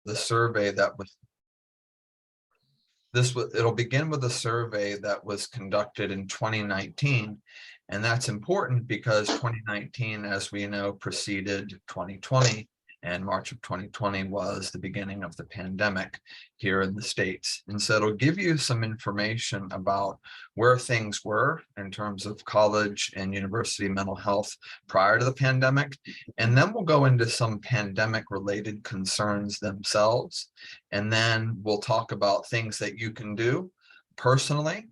the survey that was it'll begin with a survey that was conducted in 2019. And that's important because 2019, as we know, preceded 2020, and March of 2020 was the beginning of the pandemic here in the States. And so it'll give you some information about where things were in terms of college and university mental health prior to the pandemic. And then we'll go into some pandemic related concerns themselves. And then we'll talk about things that you can do personally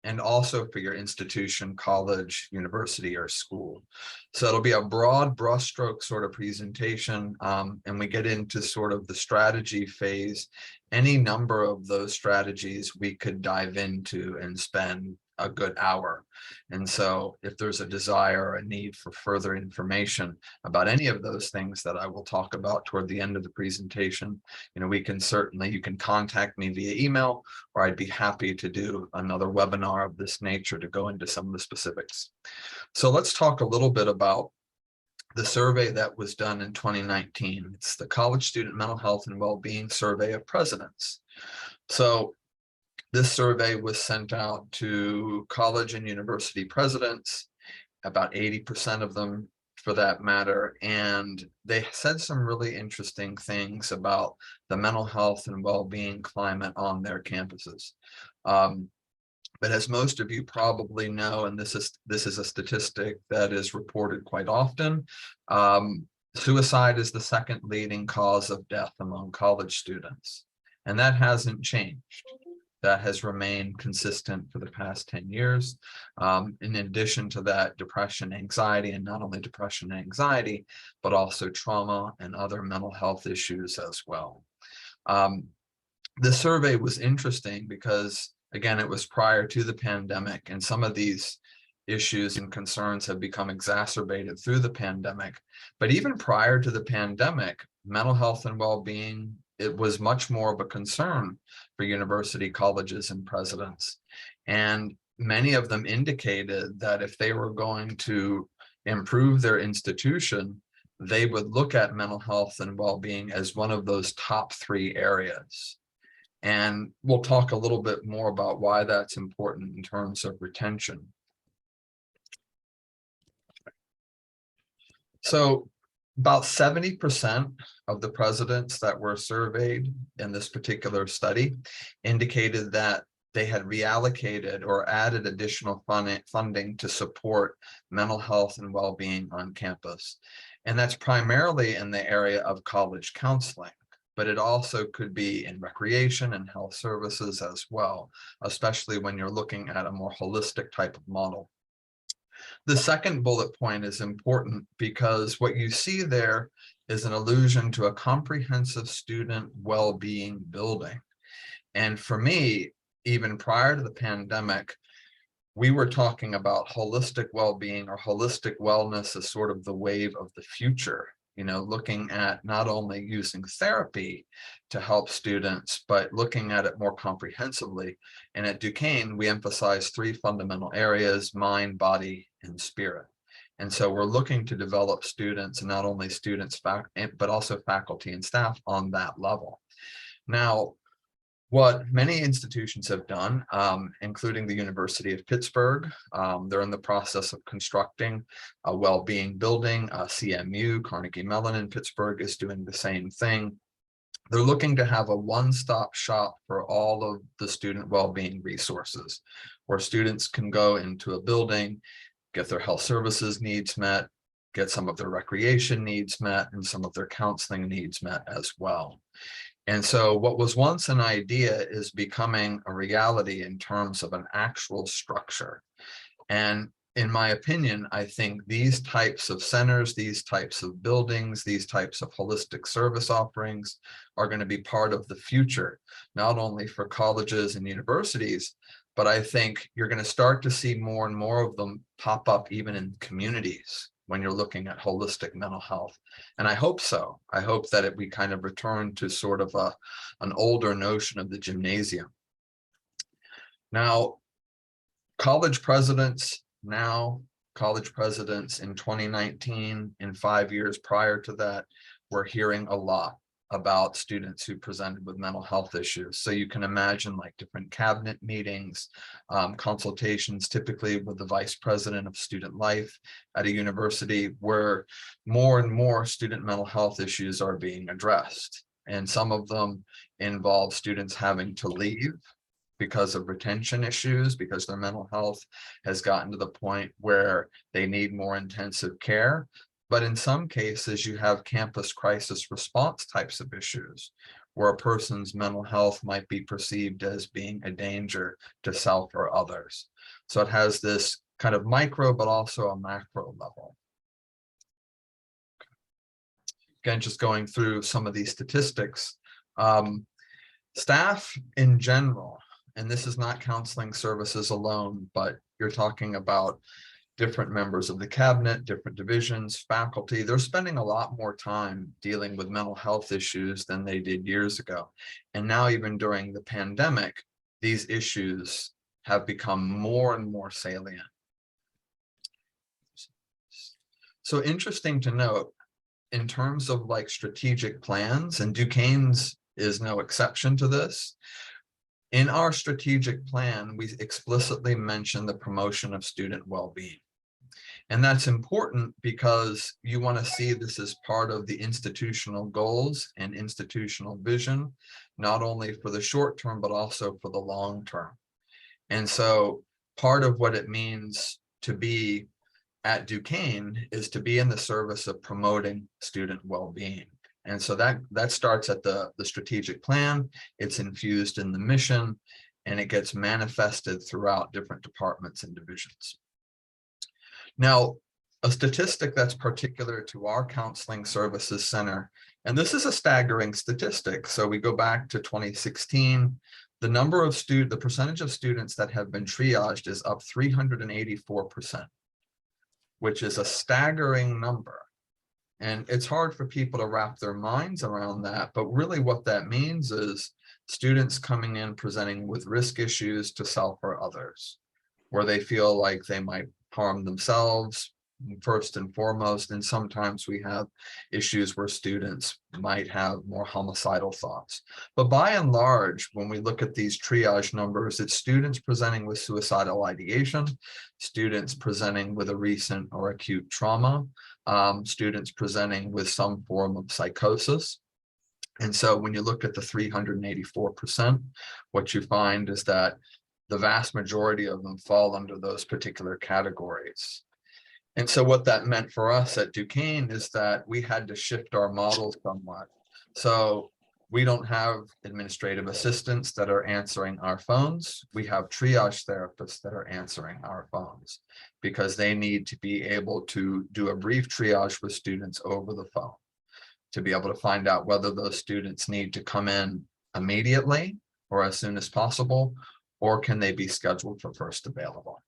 and also for your institution, college, university, or school. So it'll be a broad brushstroke sort of presentation, and we get into sort of the strategy phase. Any number of those strategies we could dive into and spend a good hour. And so if there's a desire or a need for further information about any of those things that I will talk about toward the end of the presentation, we can certainly, you can contact me via email, or I'd be happy to do another webinar of this nature to go into some of the specifics. So let's talk a little bit about the survey that was done in 2019. It's the College Student Mental Health and Wellbeing Survey of Presidents. So this survey was sent out to college and university presidents, about 80% of them for that matter, and they said some really interesting things about the mental health and well-being climate on their campuses. But as most of you probably know, and this is a statistic that is reported quite often, suicide is the second leading cause of death among college students, and that hasn't changed. That has remained consistent for the past 10 years. In addition to that, depression, anxiety, and not only depression and anxiety, but also trauma and other mental health issues as well. The survey was interesting because, again, it was prior to the pandemic, and some of these issues and concerns have become exacerbated through the pandemic. But even prior to the pandemic, mental health and well-being, it was much more of a concern for university colleges and presidents. And many of them indicated that if they were going to improve their institution, they would look at mental health and well-being as one of those top 3 areas. And we'll talk a little bit more about why that's important in terms of retention. So about 70% of the presidents that were surveyed in this particular study indicated that they had reallocated or added additional funding to support mental health and well-being on campus. And that's primarily in the area of college counseling, but it also could be in recreation and health services as well, especially when you're looking at a more holistic type of model. The second bullet point is important because what you see there is an allusion to a comprehensive student well-being building. And for me, even prior to the pandemic, we were talking about holistic well-being or holistic wellness as sort of the wave of the future, looking at not only using therapy to help students, but looking at it more comprehensively. And at Duquesne, we emphasize 3 fundamental areas: mind, body, and spirit. And so we're looking to develop students, and not only students, but also faculty and staff on that level. Now, what many institutions have done, including the University of Pittsburgh, they're in the process of constructing a well-being building. CMU, Carnegie Mellon in Pittsburgh, is doing the same thing. They're looking to have a one-stop shop for all of the student well-being resources, where students can go into a building, get their health services needs met, get some of their recreation needs met, and some of their counseling needs met as well. And so what was once an idea is becoming a reality in terms of an actual structure. And in my opinion, I think these types of centers, these types of buildings, these types of holistic service offerings are going to be part of the future, not only for colleges and universities, but I think you're going to start to see more and more of them pop up even in communities when you're looking at holistic mental health. And I hope so. I hope that we kind of return to sort of an older notion of the gymnasium. Now, college presidents in 2019, in 5 years prior to that, we're hearing a lot about students who presented with mental health issues. So you can imagine like different cabinet meetings, consultations, typically with the vice president of student life at a university, where more and more student mental health issues are being addressed. And some of them involve students having to leave because of retention issues, because their mental health has gotten to the point where they need more intensive care. But in some cases, you have campus crisis response types of issues where a person's mental health might be perceived as being a danger to self or others. So it has this kind of micro, but also a macro level. Again, just going through some of these statistics. Staff in general, and this is not counseling services alone, but you're talking about different members of the cabinet, different divisions, faculty, they're spending a lot more time dealing with mental health issues than they did years ago. And now, even during the pandemic, these issues have become more and more salient. So interesting to note, in terms of like strategic plans, and Duquesne's is no exception to this, in our strategic plan, we explicitly mention the promotion of student well-being. And that's important because you want to see this as part of the institutional goals and institutional vision, not only for the short term, but also for the long term. And so part of what it means to be at Duquesne is to be in the service of promoting student well-being. And so that starts at the strategic plan, it's infused in the mission, and it gets manifested throughout different departments and divisions. Now, a statistic that's particular to our counseling services center, and this is a staggering statistic. So we go back to 2016, the percentage of students that have been triaged is up 384%, which is a staggering number. And it's hard for people to wrap their minds around that, but really what that means is students coming in presenting with risk issues to self or others, where they feel like they might harm themselves first and foremost. And sometimes we have issues where students might have more homicidal thoughts. But by and large, when we look at these triage numbers, it's students presenting with suicidal ideation, students presenting with a recent or acute trauma, students presenting with some form of psychosis. And so when you look at the 384%, what you find is that the vast majority of them fall under those particular categories. And so what that meant for us at Duquesne is that we had to shift our model somewhat. So we don't have administrative assistants that are answering our phones. We have triage therapists that are answering our phones because they need to be able to do a brief triage with students over the phone to be able to find out whether those students need to come in immediately or as soon as possible, or can they be scheduled for first available.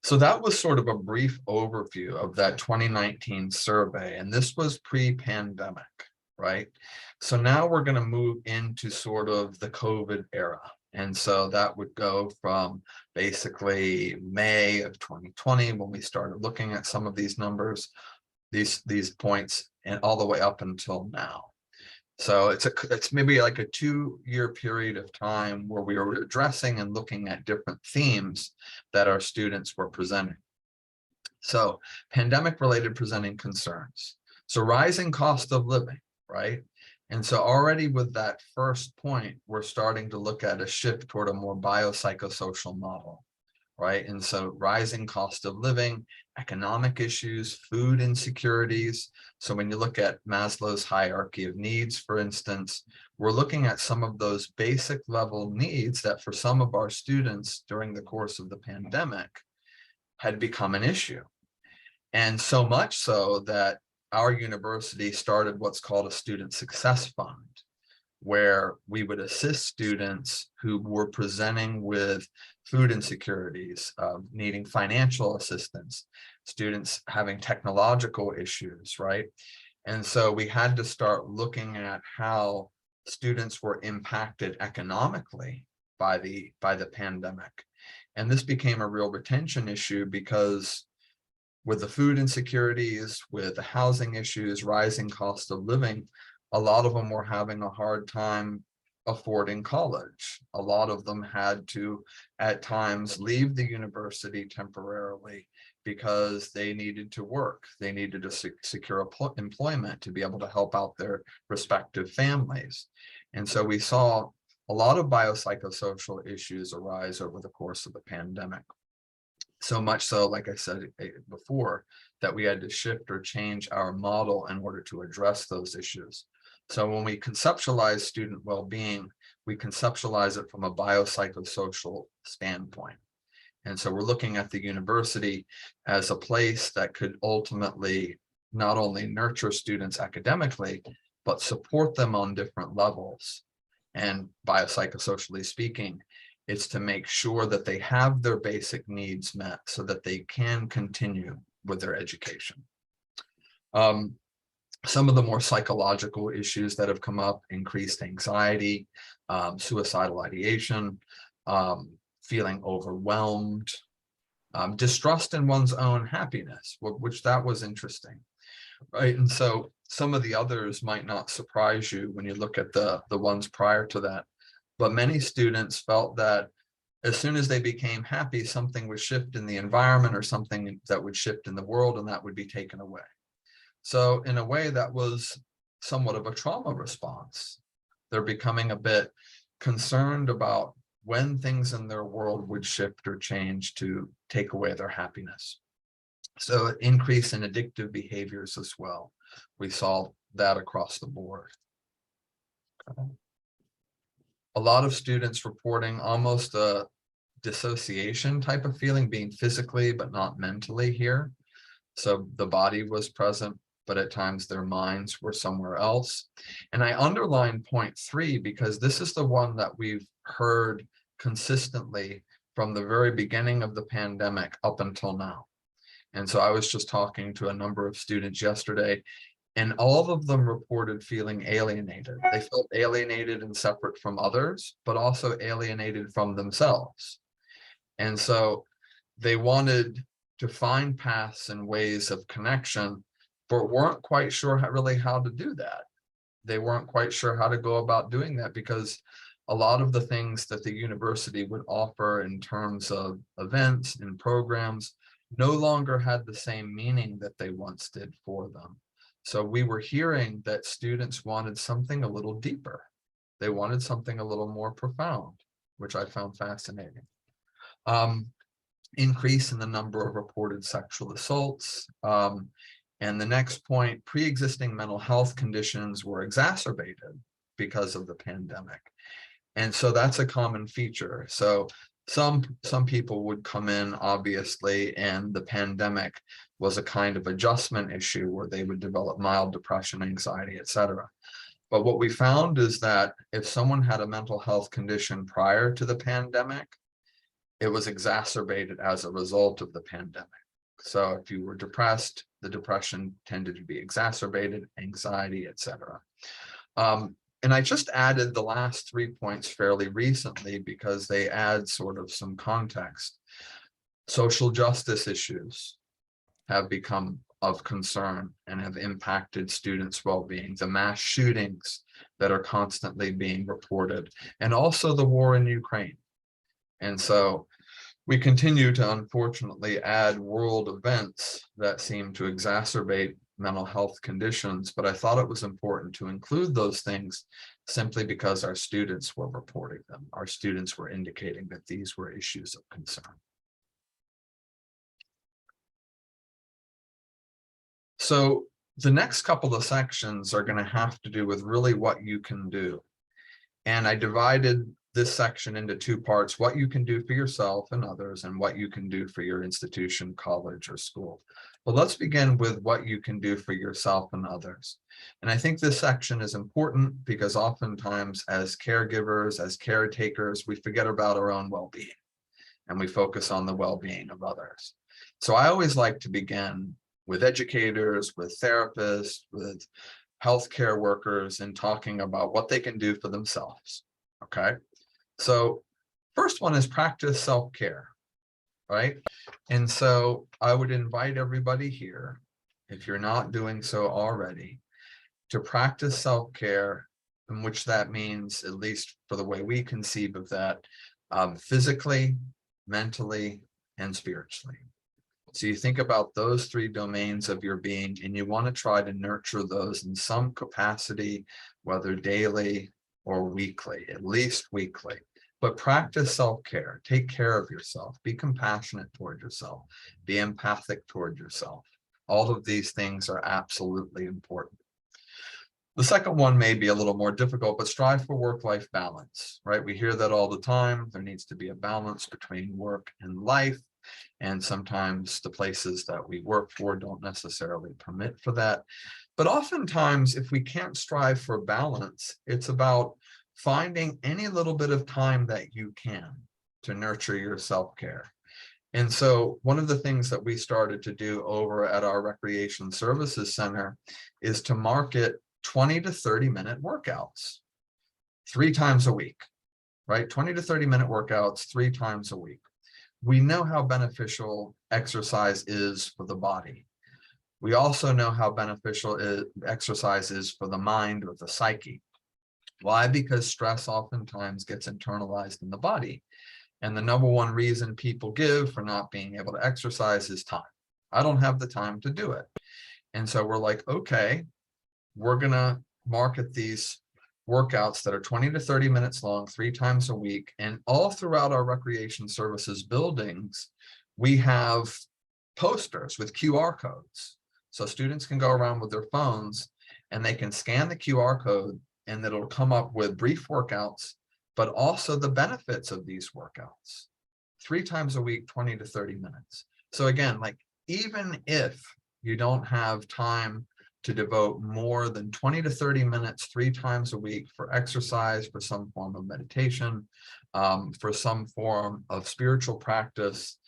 So that was sort of a brief overview of that 2019 survey, and this was pre-pandemic, right? So now we're going to move into sort of the COVID era. And so that would go from basically May of 2020, when we started looking at some of these numbers, these points, and all the way up until now. So it's maybe like a 2-year period of time where we were addressing and looking at different themes that our students were presenting. So pandemic related presenting concerns. So rising cost of living, right? And so already with that first point, we're starting to look at a shift toward a more biopsychosocial model, right? And so rising cost of living, economic issues, food insecurities. So when you look at Maslow's hierarchy of needs, for instance, we're looking at some of those basic level needs that for some of our students during the course of the pandemic had become an issue. And so much so that our university started what's called a student success fund, where we would assist students who were presenting with food insecurities, needing financial assistance, students having technological issues, right? And so we had to start looking at how students were impacted economically by the pandemic. And this became a real retention issue because with the food insecurities, with the housing issues, rising cost of living, a lot of them were having a hard time affording college. A lot of them had to, at times, leave the university temporarily because they needed to work. They needed to secure employment to be able to help out their respective families. And so we saw a lot of biopsychosocial issues arise over the course of the pandemic. So much so, like I said before, that we had to shift or change our model in order to address those issues. So when we conceptualize student well-being, we conceptualize it from a biopsychosocial standpoint. And so we're looking at the university as a place that could ultimately not only nurture students academically, but support them on different levels. And biopsychosocially speaking, it's to make sure that they have their basic needs met so that they can continue with their education. Some of the more psychological issues that have come up: increased anxiety, suicidal ideation, feeling overwhelmed, distrust in one's own happiness, which that was interesting, right? And so some of the others might not surprise you when you look at the ones prior to that, but many students felt that as soon as they became happy, something would shift in the environment or something that would shift in the world, and that would be taken away. So in a way, that was somewhat of a trauma response. They're becoming a bit concerned about when things in their world would shift or change to take away their happiness. So an increase in addictive behaviors as well. We saw that across the board. A lot of students reporting almost a dissociation type of feeling, being physically but not mentally here. So the body was present, but at times their minds were somewhere else. And I underlined point 3 because this is the one that we've heard consistently from the very beginning of the pandemic up until now. And so I was just talking to a number of students yesterday, and all of them reported feeling alienated. They felt alienated and separate from others, but also alienated from themselves. And so they wanted to find paths and ways of connection, but weren't quite sure really how to do that. They weren't quite sure how to go about doing that because a lot of the things that the university would offer in terms of events and programs no longer had the same meaning that they once did for them. So we were hearing that students wanted something a little deeper. They wanted something a little more profound, which I found fascinating. Increase in the number of reported sexual assaults. And the next point, pre-existing mental health conditions were exacerbated because of the pandemic. And so that's a common feature. So some people would come in, obviously, and the pandemic was a kind of adjustment issue where they would develop mild depression, anxiety, etc. But what we found is that if someone had a mental health condition prior to the pandemic, it was exacerbated as a result of the pandemic. So if you were depressed, the depression tended to be exacerbated, anxiety, etc. And I just added the last 3 points fairly recently because they add sort of some context. Social justice issues have become of concern and have impacted students' well-being. The mass shootings that are constantly being reported, and also the war in Ukraine. And so we continue to unfortunately add world events that seem to exacerbate mental health conditions, but I thought it was important to include those things simply because our students were reporting them. Our students were indicating that these were issues of concern. So the next couple of sections are going to have to do with really what you can do. And I divided this section into 2 parts: what you can do for yourself and others, and what you can do for your institution, college, or school. But let's begin with what you can do for yourself and others. And I think this section is important because oftentimes as caregivers, as caretakers, we forget about our own well-being and we focus on the well-being of others. So I always like to begin with educators, with therapists, with healthcare workers, and talking about what they can do for themselves. Okay. So first one is practice self-care. right? And so I would invite everybody here, if you're not doing so already, to practice self-care, in which that means, at least for the way we conceive of that, physically, mentally, and spiritually. So you think about those three domains of your being, and you want to try to nurture those in some capacity, whether daily or weekly, at least weekly. But practice self-care, take care of yourself, be compassionate toward yourself, be empathic toward yourself. All of these things are absolutely important. The second one may be a little more difficult, but strive for work-life balance, right? We hear that all the time. There needs to be a balance between work and life. And sometimes the places that we work for don't necessarily permit for that. But oftentimes, if we can't strive for balance, it's about finding any little bit of time that you can to nurture your self-care. And so one of the things that we started to do over at our Recreation Services Center is to market 20 to 30-minute workouts 3 times a week, right? 20 to 30-minute workouts 3 times a week. We know how beneficial exercise is for the body. We also know how beneficial exercise is for the mind or the psyche. Why? Because stress oftentimes gets internalized in the body. And the number one reason people give for not being able to exercise is time. I don't have the time to do it. And so we're like, okay, we're going to market these workouts that are 20 to 30 minutes long 3 times a week. And all throughout our recreation services buildings, we have posters with QR codes. So students can go around with their phones and they can scan the QR code, and it'll come up with brief workouts, but also the benefits of these workouts. 3 times a week, 20 to 30 minutes. So again, like, even if you don't have time to devote more than 20 to 30 minutes 3 times a week for exercise, for some form of meditation, for some form of spiritual practice,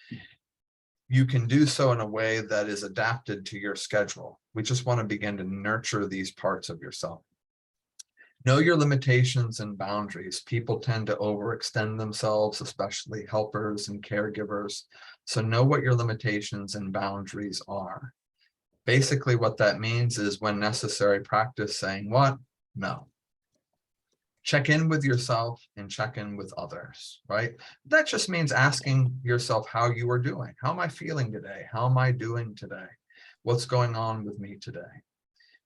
you can do so in a way that is adapted to your schedule. We just want to begin to nurture these parts of yourself. Know your limitations and boundaries. People tend to overextend themselves, especially helpers and caregivers. So know what your limitations and boundaries are. Basically, what that means is, when necessary, practice saying what? No. Check in with yourself and check in with others, right? That just means asking yourself how you are doing. How am I feeling today? How am I doing today? What's going on with me today,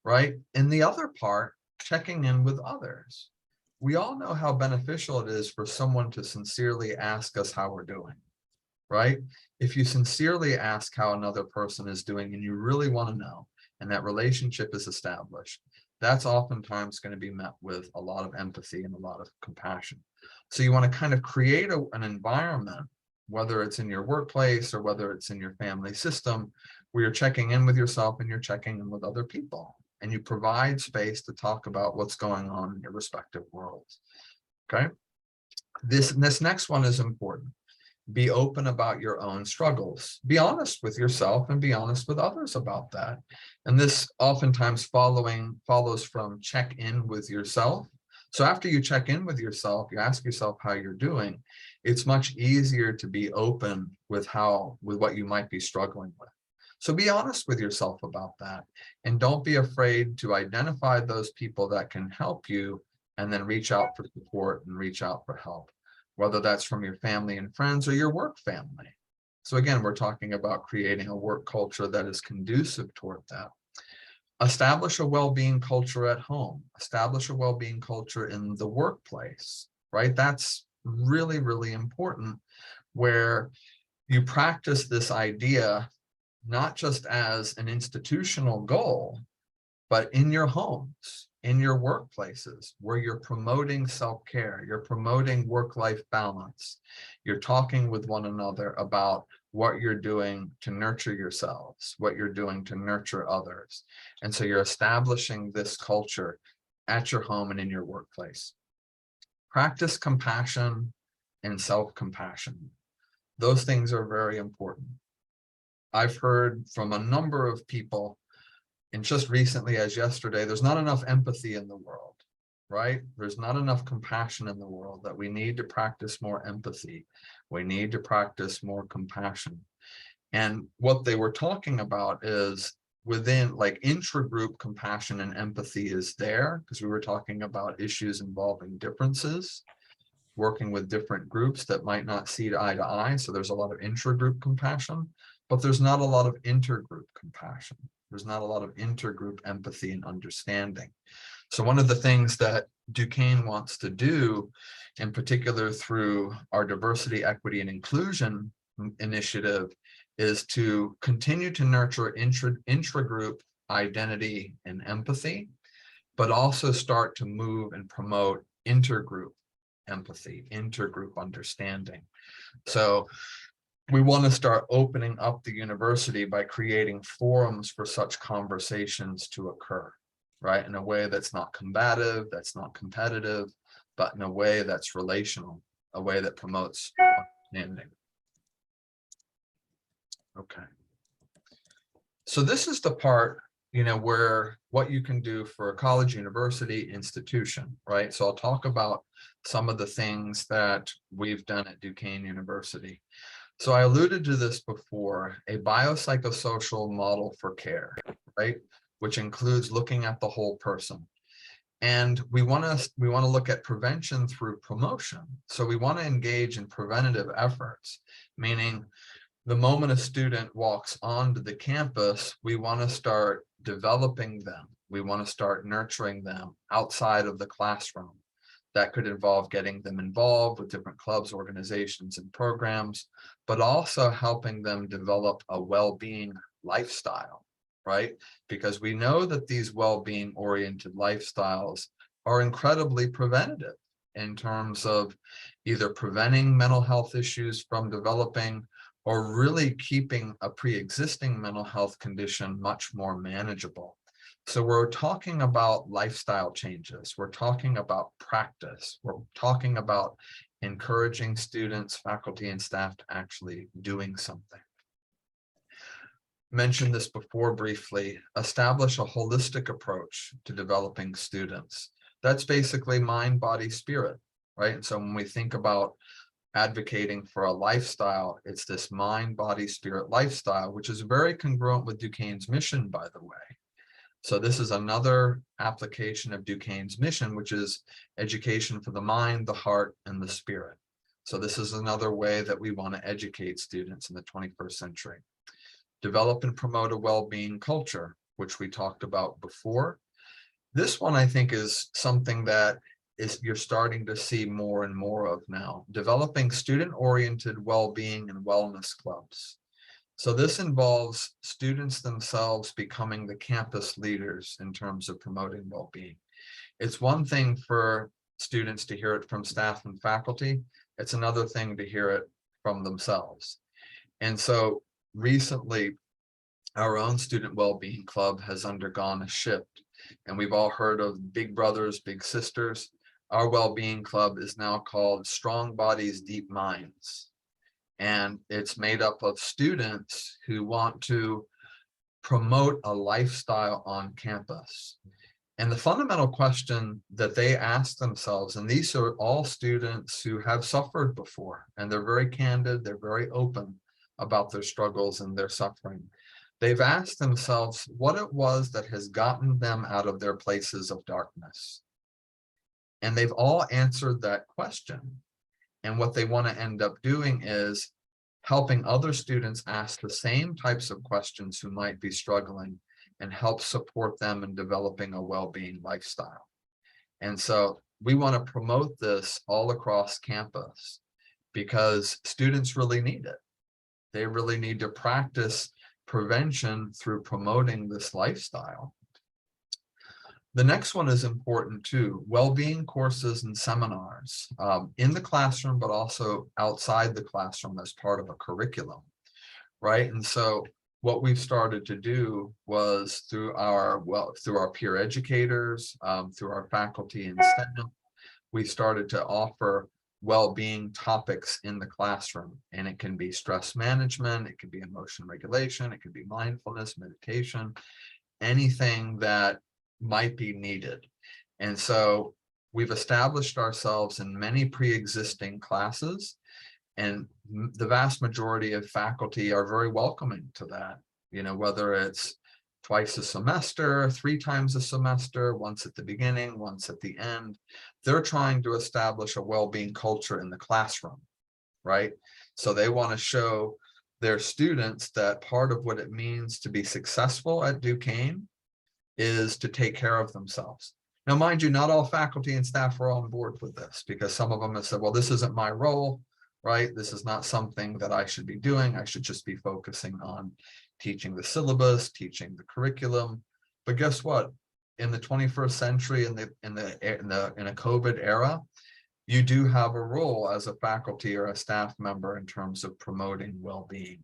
right? And the other part, checking in with others. We all know how beneficial it is for someone to sincerely ask us how we're doing, right? If you sincerely ask how another person is doing and you really want to know, and that relationship is established, that's oftentimes going to be met with a lot of empathy and a lot of compassion. So you want to kind of create an environment, whether it's in your workplace or whether it's in your family system, where you're checking in with yourself and you're checking in with other people, and you provide space to talk about what's going on in your respective worlds. Okay. This next one is important. Be open about your own struggles. Be honest with yourself and be honest with others about that. And this oftentimes follows from check in with yourself. So after you check in with yourself, you ask yourself how you're doing. It's much easier to be open with what you might be struggling with. So be honest with yourself about that, and don't be afraid to identify those people that can help you, and then reach out for support and reach out for help, whether that's from your family and friends or your work family. So again, we're talking about creating a work culture that is conducive toward that. Establish a well-being culture at home. Establish a well-being culture in the workplace, right? That's really, really important, where you practice this idea not just as an institutional goal, but in your homes, in your workplaces, where you're promoting self-care, you're promoting work-life balance, you're talking with one another about what you're doing to nurture yourselves, what you're doing to nurture others. And so you're establishing this culture at your home and in your workplace. Practice compassion and self-compassion. Those things are very important. I've heard from a number of people, and just recently as yesterday, there's not enough empathy in the world. right? There's not enough compassion in the world, that we need to practice more empathy. We need to practice more compassion. And what they were talking about is within like intra-group compassion and empathy is there, because we were talking about issues involving differences, working with different groups that might not see eye to eye. So there's a lot of intra-group compassion, but there's not a lot of intergroup compassion. There's not a lot of intergroup empathy and understanding. So one of the things that Duquesne wants to do, in particular through our diversity, equity, and inclusion initiative, is to continue to nurture intragroup identity and empathy, but also start to move and promote intergroup empathy, intergroup understanding. So we want to start opening up the university by creating forums for such conversations to occur, right? In a way that's not combative, that's not competitive, but in a way that's relational, a way that promotes understanding. Okay. So this is the part, where what you can do for a college, university, institution, right? So I'll talk about some of the things that we've done at Duquesne University. So I alluded to this before, a biopsychosocial model for care, right? Which includes looking at the whole person. And we want to look at prevention through promotion. So we want to engage in preventative efforts, meaning the moment a student walks onto the campus, we want to start developing them. We want to start nurturing them outside of the classroom. That could involve getting them involved with different clubs, organizations, and programs, but also helping them develop a well-being lifestyle, right? Because we know that these well-being oriented lifestyles are incredibly preventative in terms of either preventing mental health issues from developing or really keeping a pre-existing mental health condition much more manageable. So we're talking about lifestyle changes. We're talking about practice. We're talking about encouraging students, faculty, and staff to actually doing something. Mentioned this before briefly, establish a holistic approach to developing students. That's basically mind, body, spirit, right? And so when we think about advocating for a lifestyle, it's this mind, body, spirit lifestyle, which is very congruent with Duquesne's mission, by the way. So this is another application of Duquesne's mission, which is education for the mind, the heart, and the spirit. So this is another way that we want to educate students in the 21st century. Develop and promote a well-being culture, which we talked about before. This one, I think, is something that you're starting to see more and more of now. Developing student-oriented well-being and wellness clubs. So this involves students themselves becoming the campus leaders in terms of promoting well-being. It's one thing for students to hear it from staff and faculty. It's another thing to hear it from themselves. And so recently, our own Student Wellbeing Club has undergone a shift, and we've all heard of Big Brothers, Big Sisters. Our Wellbeing Club is now called Strong Bodies, Deep Minds. And it's made up of students who want to promote a lifestyle on campus. And the fundamental question that they ask themselves, and these are all students who have suffered before, and they're very candid, they're very open about their struggles and their suffering. They've asked themselves what it was that has gotten them out of their places of darkness. And they've all answered that question. And what they want to end up doing is helping other students ask the same types of questions who might be struggling, and help support them in developing a well-being lifestyle. And so we want to promote this all across campus because students really need it. They really need to practice prevention through promoting this lifestyle. The next one is important too, well-being courses and seminars in the classroom, but also outside the classroom as part of a curriculum, right? And so what we've started to do was through our peer educators, through our faculty and staff, we started to offer well-being topics in the classroom. And it can be stress management, it can be emotion regulation, it can be mindfulness, meditation, anything that might be needed. And so we've established ourselves in many pre-existing classes, and the vast majority of faculty are very welcoming to that, whether it's twice a semester, 3 times a semester, once at the beginning, once at the end. They're trying to establish a well-being culture in the classroom, right? So they want to show their students that part of what it means to be successful at Duquesne is to take care of themselves. Now, mind you, not all faculty and staff are on board with this, because some of them have said, well, this isn't my role, right? This is not something that I should be doing. I should just be focusing on teaching the syllabus, teaching the curriculum. But guess what? In the 21st century, in a COVID era, you do have a role as a faculty or a staff member in terms of promoting well-being.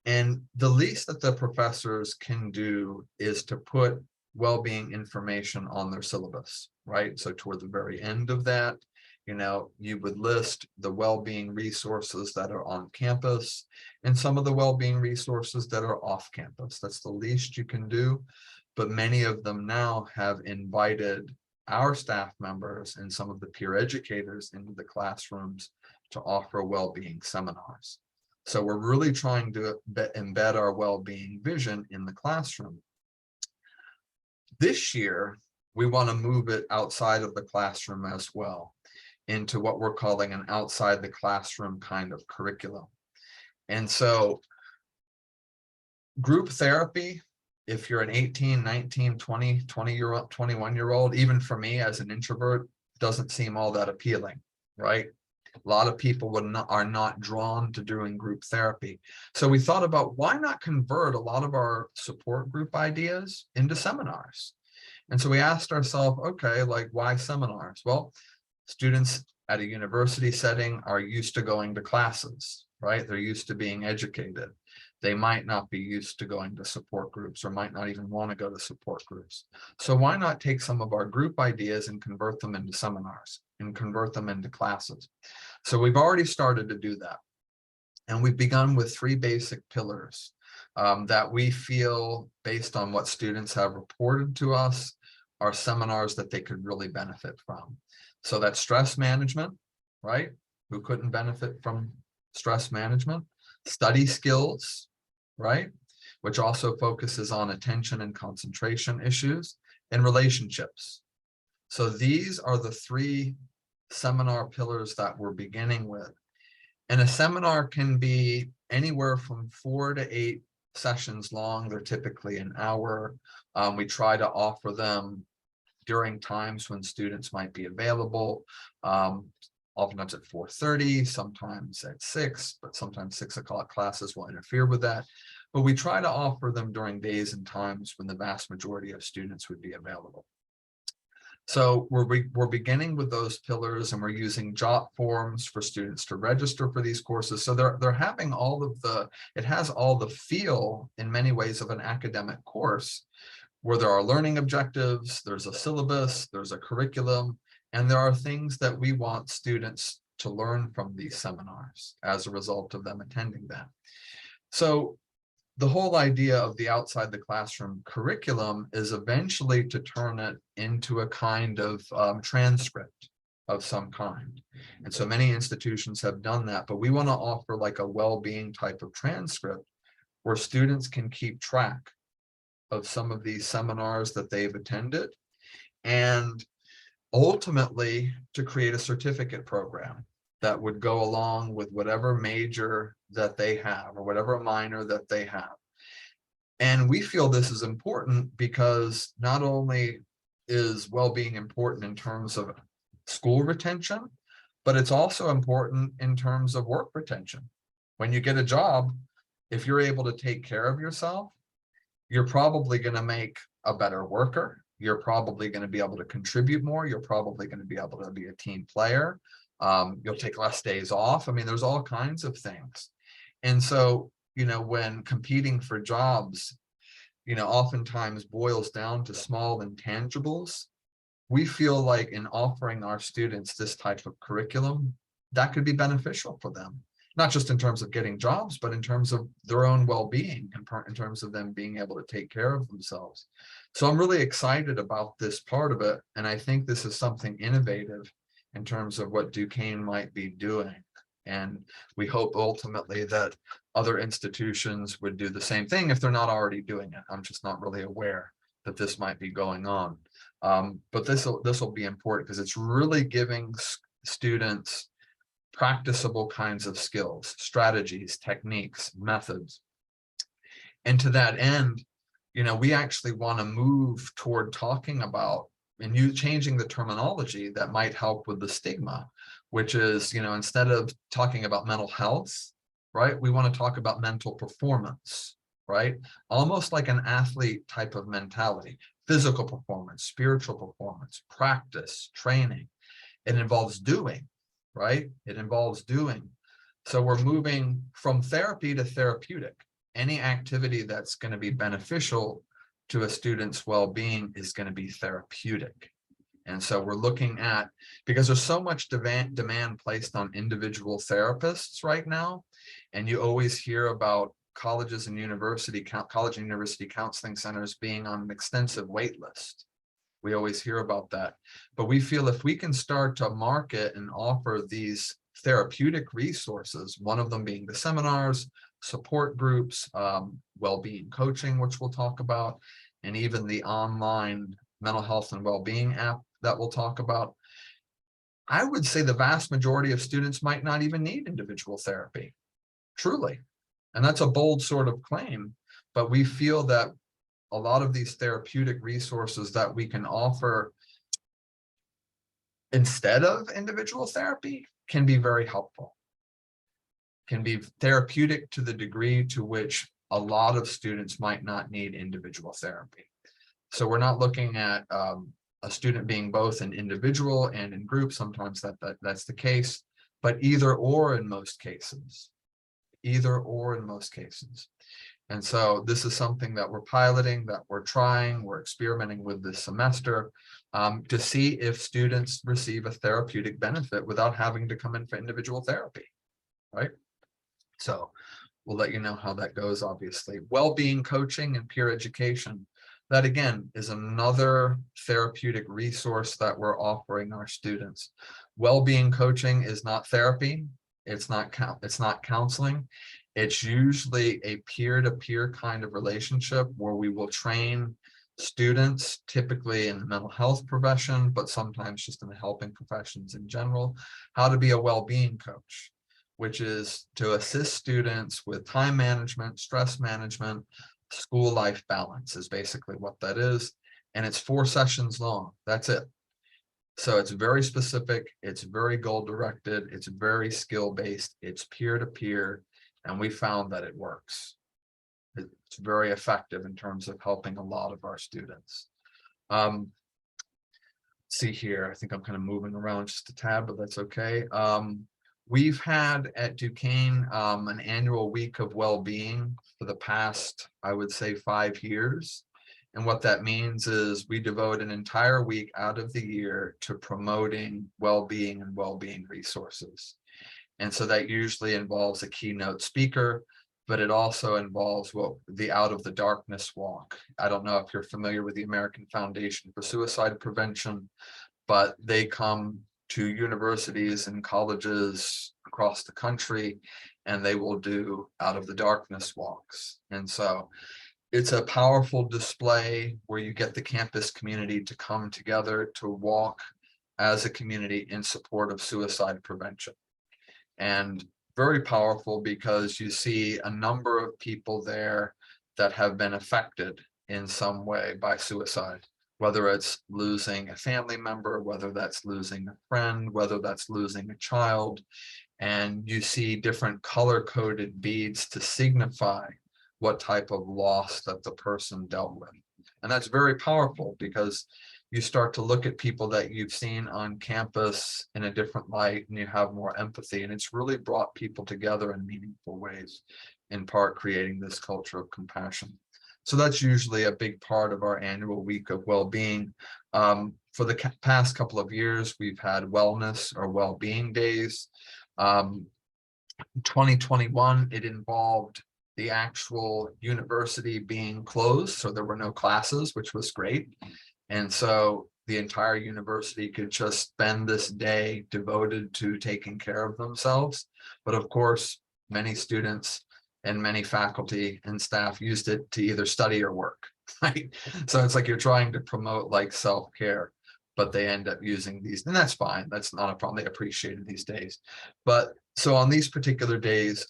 And the least that the professors can do is to put well-being information on their syllabus, right? So toward the very end of that, you would list the well-being resources that are on campus and some of the well-being resources that are off campus. That's the least you can do. But many of them now have invited our staff members and some of the peer educators into the classrooms to offer well-being seminars. So we're really trying to embed our well-being vision in the classroom. This year, we want to move it outside of the classroom as well, into what we're calling an outside the classroom kind of curriculum. And so group therapy, if you're an 18, 19, 20, 21-year-old, even for me as an introvert, doesn't seem all that appealing, right? A lot of people are not drawn to doing group therapy. So we thought about, why not convert a lot of our support group ideas into seminars? And so we asked ourselves, okay, like, why seminars? Well, students at a university setting are used to going to classes, right? They're used to being educated. They might not be used to going to support groups, or might not even want to go to support groups. So why not take some of our group ideas and convert them into seminars and convert them into classes? So we've already started to do that. And we've begun with 3 basic pillars that we feel, based on what students have reported to us, are seminars that they could really benefit from. So that's stress management, right? Who couldn't benefit from stress management? Study skills, right? Which also focuses on attention and concentration issues, and relationships. So these are the 3 seminar pillars that we're beginning with. And a seminar can be anywhere from 4 to 8 sessions long. They're typically an hour. We try to offer them during times when students might be available, oftentimes at 4:30, sometimes at 6, but sometimes 6 o'clock classes will interfere with that. But we try to offer them during days and times when the vast majority of students would be available. So we're beginning with those pillars, and we're using JOT forms for students to register for these courses. So they're having it has all the feel in many ways of an academic course, where there are learning objectives, there's a syllabus, there's a curriculum, and there are things that we want students to learn from these seminars as a result of them attending them. So the whole idea of the outside the classroom curriculum is eventually to turn it into a kind of transcript of some kind. And so many institutions have done that, but we want to offer like a well-being type of transcript where students can keep track of some of these seminars that they've attended, and ultimately to create a certificate program that would go along with whatever major that they have or whatever minor that they have. And we feel this is important because not only is well-being important in terms of school retention, but it's also important in terms of work retention. When you get a job, if you're able to take care of yourself, you're probably going to make a better worker. You're probably going to be able to contribute more. You're probably going to be able to be a team player. You'll take less days off. I mean, there's all kinds of things. And so, when competing for jobs, oftentimes boils down to small intangibles. We feel like in offering our students this type of curriculum, that could be beneficial for them. not just in terms of getting jobs, but in terms of their own well-being and in terms of them being able to take care of themselves. So I'm really excited about this part of it. And I think this is something innovative in terms of what Duquesne might be doing. And we hope ultimately that other institutions would do the same thing if they're not already doing it. I'm just not really aware that this might be going on. But this will be important because it's really giving students practicable kinds of skills, strategies, techniques, methods. And to that end, you know, we actually want to move toward talking about and you changing the terminology that might help with the stigma, which is, you know, instead of talking about mental health, right, we want to talk about mental performance, right? Almost like an athlete type of mentality, physical performance, spiritual performance, practice, training. It involves doing, right? It involves doing. So we're moving from therapy to therapeutic. Any activity that's going to be beneficial to a student's well-being is going to be therapeutic. And so we're looking at, because there's so much demand placed on individual therapists right now, and you always hear about colleges and college and university counseling centers being on an extensive wait list. We always hear about that. But we feel if we can start to market and offer these therapeutic resources, one of them being the seminars, support groups, well-being coaching, which we'll talk about, and even the online mental health and well-being app that we'll talk about, I would say the vast majority of students might not even need individual therapy, truly. And that's a bold sort of claim, but we feel that a lot of these therapeutic resources that we can offer instead of individual therapy can be very helpful, can be therapeutic to the degree to which a lot of students might not need individual therapy. So we're not looking at a student being both an individual and in group. Sometimes that's the case, but either or in most cases, either or in most cases. And so this is something that we're piloting, that we're trying, we're experimenting with this semester to see if students receive a therapeutic benefit without having to come in for individual therapy, right? So we'll let you know how that goes, obviously. Well-being coaching and peer education. That again is another therapeutic resource that we're offering our students. Well-being coaching is not therapy. It's not counseling. It's usually a peer-to-peer kind of relationship where we will train students, typically in the mental health profession, but sometimes just in the helping professions in general, how to be a well-being coach, which is to assist students with time management, stress management, school life balance is basically what that is. And it's 4 sessions long. That's it. So it's very specific. It's very goal-directed. It's very skill-based. It's peer-to-peer. And we found that it works. It's very effective in terms of helping a lot of our students. See here, I think I'm kind of moving around just a tad, but that's okay. We've had at Duquesne an annual week of well-being for the past, I would say, 5 years. And what that means is we devote an entire week out of the year to promoting well-being and well-being resources. And so that usually involves a keynote speaker, but it also involves the Out of the Darkness walk. I don't know if you're familiar with the American Foundation for Suicide Prevention, but they come to universities and colleges across the country, and they will do Out of the Darkness walks. And so it's a powerful display where you get the campus community to come together to walk as a community in support of suicide prevention. And very powerful because you see a number of people there that have been affected in some way by suicide, whether it's losing a family member, whether that's losing a friend, whether that's losing a child. And you see different color-coded beads to signify what type of loss that the person dealt with. And that's very powerful because you start to look at people that you've seen on campus in a different light, and you have more empathy, and it's really brought people together in meaningful ways, in part creating this culture of compassion. So that's usually a big part of our annual week of well-being. For the past couple of years, we've had wellness or well-being days. In 2021, it involved the actual university being closed, so there were no classes, which was great. And so the entire university could just spend this day devoted to taking care of themselves. But of course, many students and many faculty and staff used it to either study or work, right? So it's like you're trying to promote like self-care, but they end up using these, and that's fine. That's not a problem. They appreciated these days. But so on these particular days,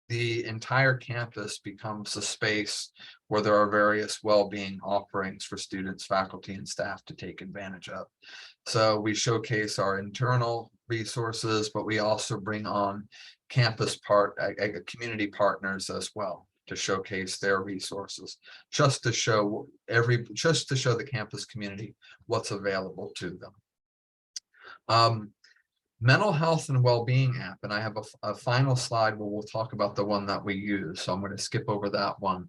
the entire campus becomes a space where there are various well-being offerings for students, faculty, and staff to take advantage of. So we showcase our internal resources, but we also bring on campus community partners as well to showcase their resources, just to show the campus community what's available to them. Mental health and well-being app, and I have a final slide where we'll talk about the one that we use, so I'm going to skip over that one.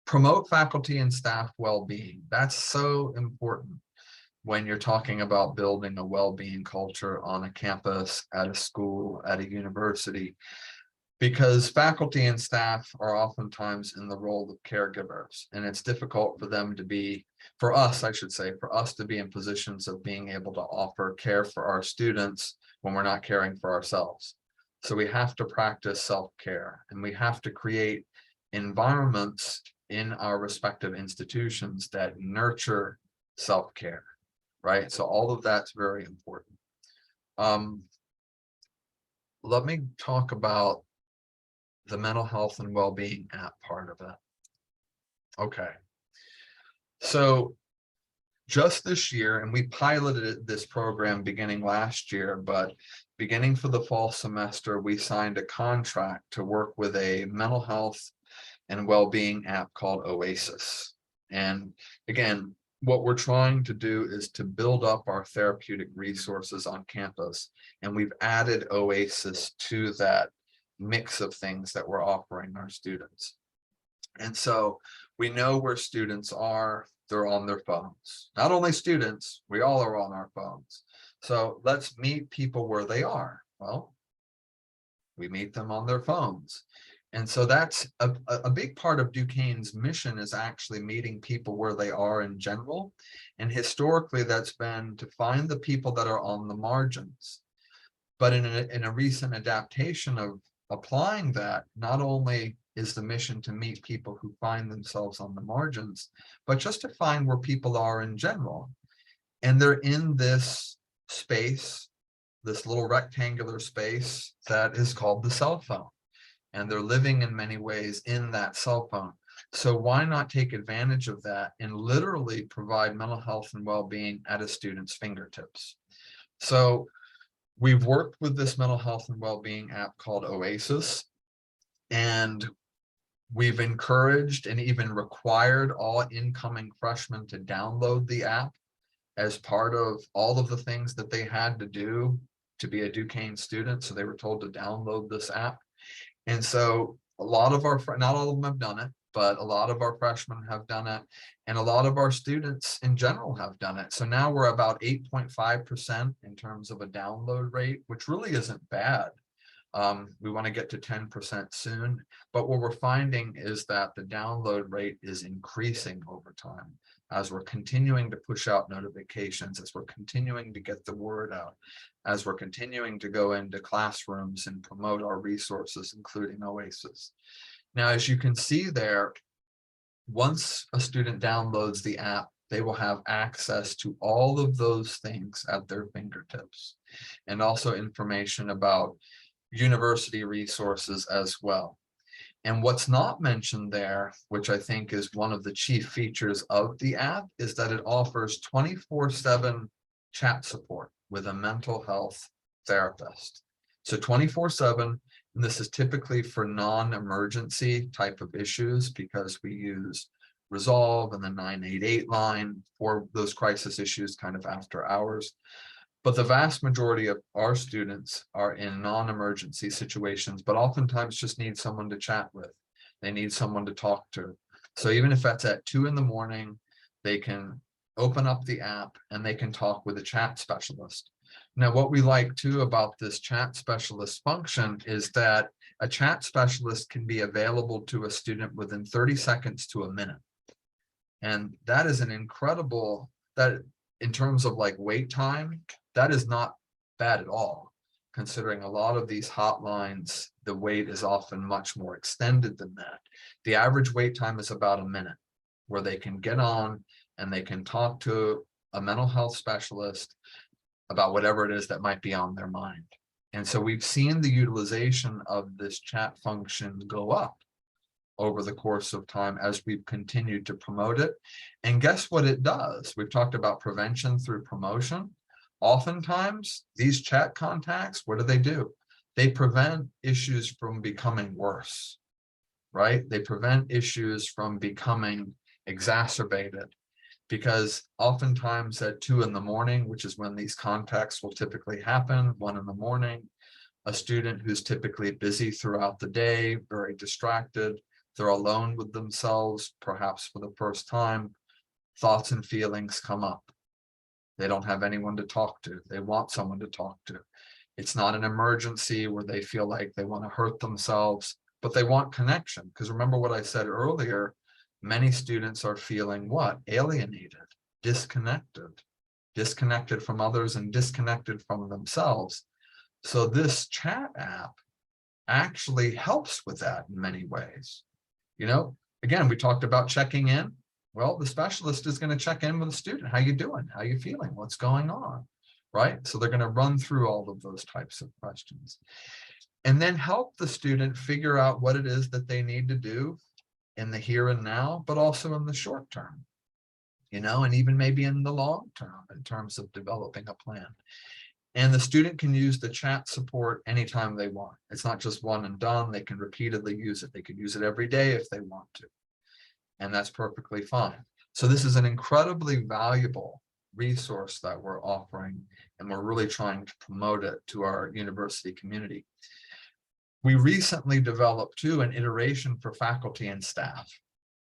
Promote faculty and staff well-being. That's so important when you're talking about building a well-being culture on a campus, at a school, at a university, because faculty and staff are oftentimes in the role of caregivers, and it's difficult for them to be, for us, I should say, for us to be in positions of being able to offer care for our students when we're not caring for ourselves. So we have to practice self-care, and we have to create environments in our respective institutions that nurture self-care, right? So all of that's very important. Let me talk about the mental health and well-being app part of it. Okay. So just this year, and we piloted this program beginning last year, but beginning for the fall semester, we signed a contract to work with a mental health and well-being app called Oasis. And again, what we're trying to do is to build up our therapeutic resources on campus. And we've added Oasis to that mix of things that we're offering our students. And so we know where students are, they're on their phones. Not only students, we all are on our phones. So let's meet people where they are. Well, we meet them on their phones. And so that's a big part of Duquesne's mission, is actually meeting people where they are in general. And historically, that's been to find the people that are on the margins. But in a recent adaptation of applying that, not only is the mission to meet people who find themselves on the margins, but just to find where people are in general. And they're in this space, this little rectangular space that is called the cell phone. And they're living in many ways in that cell phone. So why not take advantage of that and literally provide mental health and well-being at a student's fingertips? So we've worked with this mental health and well-being app called Oasis, and we've encouraged and even required all incoming freshmen to download the app as part of all of the things that they had to do to be a Duquesne student. So they were told to download this app. And so a lot of our, not all of them have done it, but a lot of our freshmen have done it. And a lot of our students in general have done it. So now we're about 8.5% in terms of a download rate, which really isn't bad. We want to get to 10% soon. But what we're finding is that the download rate is increasing over time as we're continuing to push out notifications, as we're continuing to get the word out, as we're continuing to go into classrooms and promote our resources, including Oasis. Now, as you can see there, once a student downloads the app, they will have access to all of those things at their fingertips, and also information about university resources as well. And what's not mentioned there, which I think is one of the chief features of the app, is that it offers 24/7 chat support with a mental health therapist. So 24/7, and this is typically for non-emergency type of issues, because we use Resolve and the 988 line for those crisis issues kind of after hours. But the vast majority of our students are in non-emergency situations, but oftentimes just need someone to chat with. They need someone to talk to. So even if that's at 2 in the morning, they can open up the app and they can talk with a chat specialist. Now, what we like too about this chat specialist function is that a chat specialist can be available to a student within 30 seconds to a minute. And that is an incredible, that in terms of like wait time, that is not bad at all, considering a lot of these hotlines, the wait is often much more extended than that. The average wait time is about a minute, where they can get on and they can talk to a mental health specialist about whatever it is that might be on their mind. And so we've seen the utilization of this chat function go up over the course of time as we've continued to promote it. And guess what it does? We've talked about prevention through promotion. Oftentimes, these chat contacts, what do? They prevent issues from becoming worse, right? They prevent issues from becoming exacerbated, because oftentimes at 2 a.m, which is when these contacts will typically happen, 1 a.m, a student who's typically busy throughout the day, very distracted, they're alone with themselves, perhaps for the first time, thoughts and feelings come up. They don't have anyone to talk to. They want someone to talk to. It's not an emergency where they feel like they want to hurt themselves, but they want connection. Because remember what I said earlier, many students are feeling what? Alienated, disconnected from others and disconnected from themselves. So this chat app actually helps with that in many ways. You know, again, we talked about checking in. Well, the specialist is going to check in with the student. How you doing? How you feeling? What's going on? Right? So they're going to run through all of those types of questions and then help the student figure out what it is that they need to do in the here and now, but also in the short term, you know, and even maybe in the long term in terms of developing a plan. And the student can use the chat support anytime they want. It's not just one and done. They can repeatedly use it. They could use it every day if they want to. And that's perfectly fine. So this is an incredibly valuable resource that we're offering, and we're really trying to promote it to our university community. We recently developed too an iteration for faculty and staff.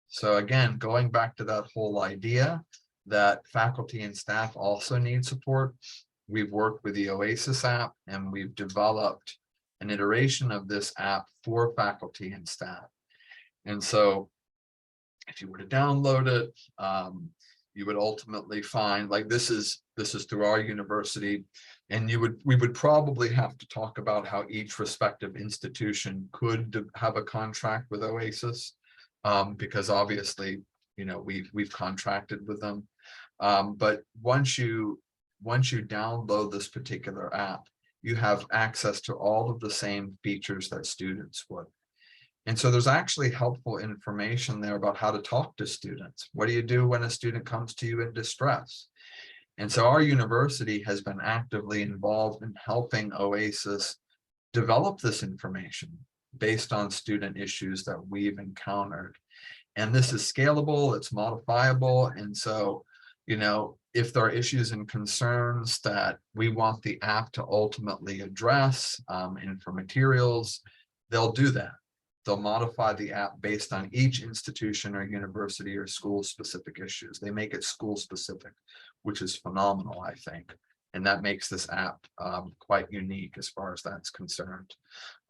So again, going back to that whole idea that faculty and staff also need support, we've worked with the Oasis app and we've developed an iteration of this app for faculty and staff. And so if you were to download it, you would ultimately find, like, this is through our university, and we would probably have to talk about how each respective institution could have a contract with Oasis, because obviously, you know, we've contracted with them. But once you download this particular app, you have access to all of the same features that students would. And so there's actually helpful information there about how to talk to students. What do you do when a student comes to you in distress? And so our university has been actively involved in helping Oasis develop this information based on student issues that we've encountered. And this is scalable, it's modifiable. And so, you know, if there are issues and concerns that we want the app to ultimately address, and for materials, they'll do that. They'll modify the app based on each institution or university or school specific issues. They make it school specific, which is phenomenal, I think. And that makes this app quite unique as far as that's concerned.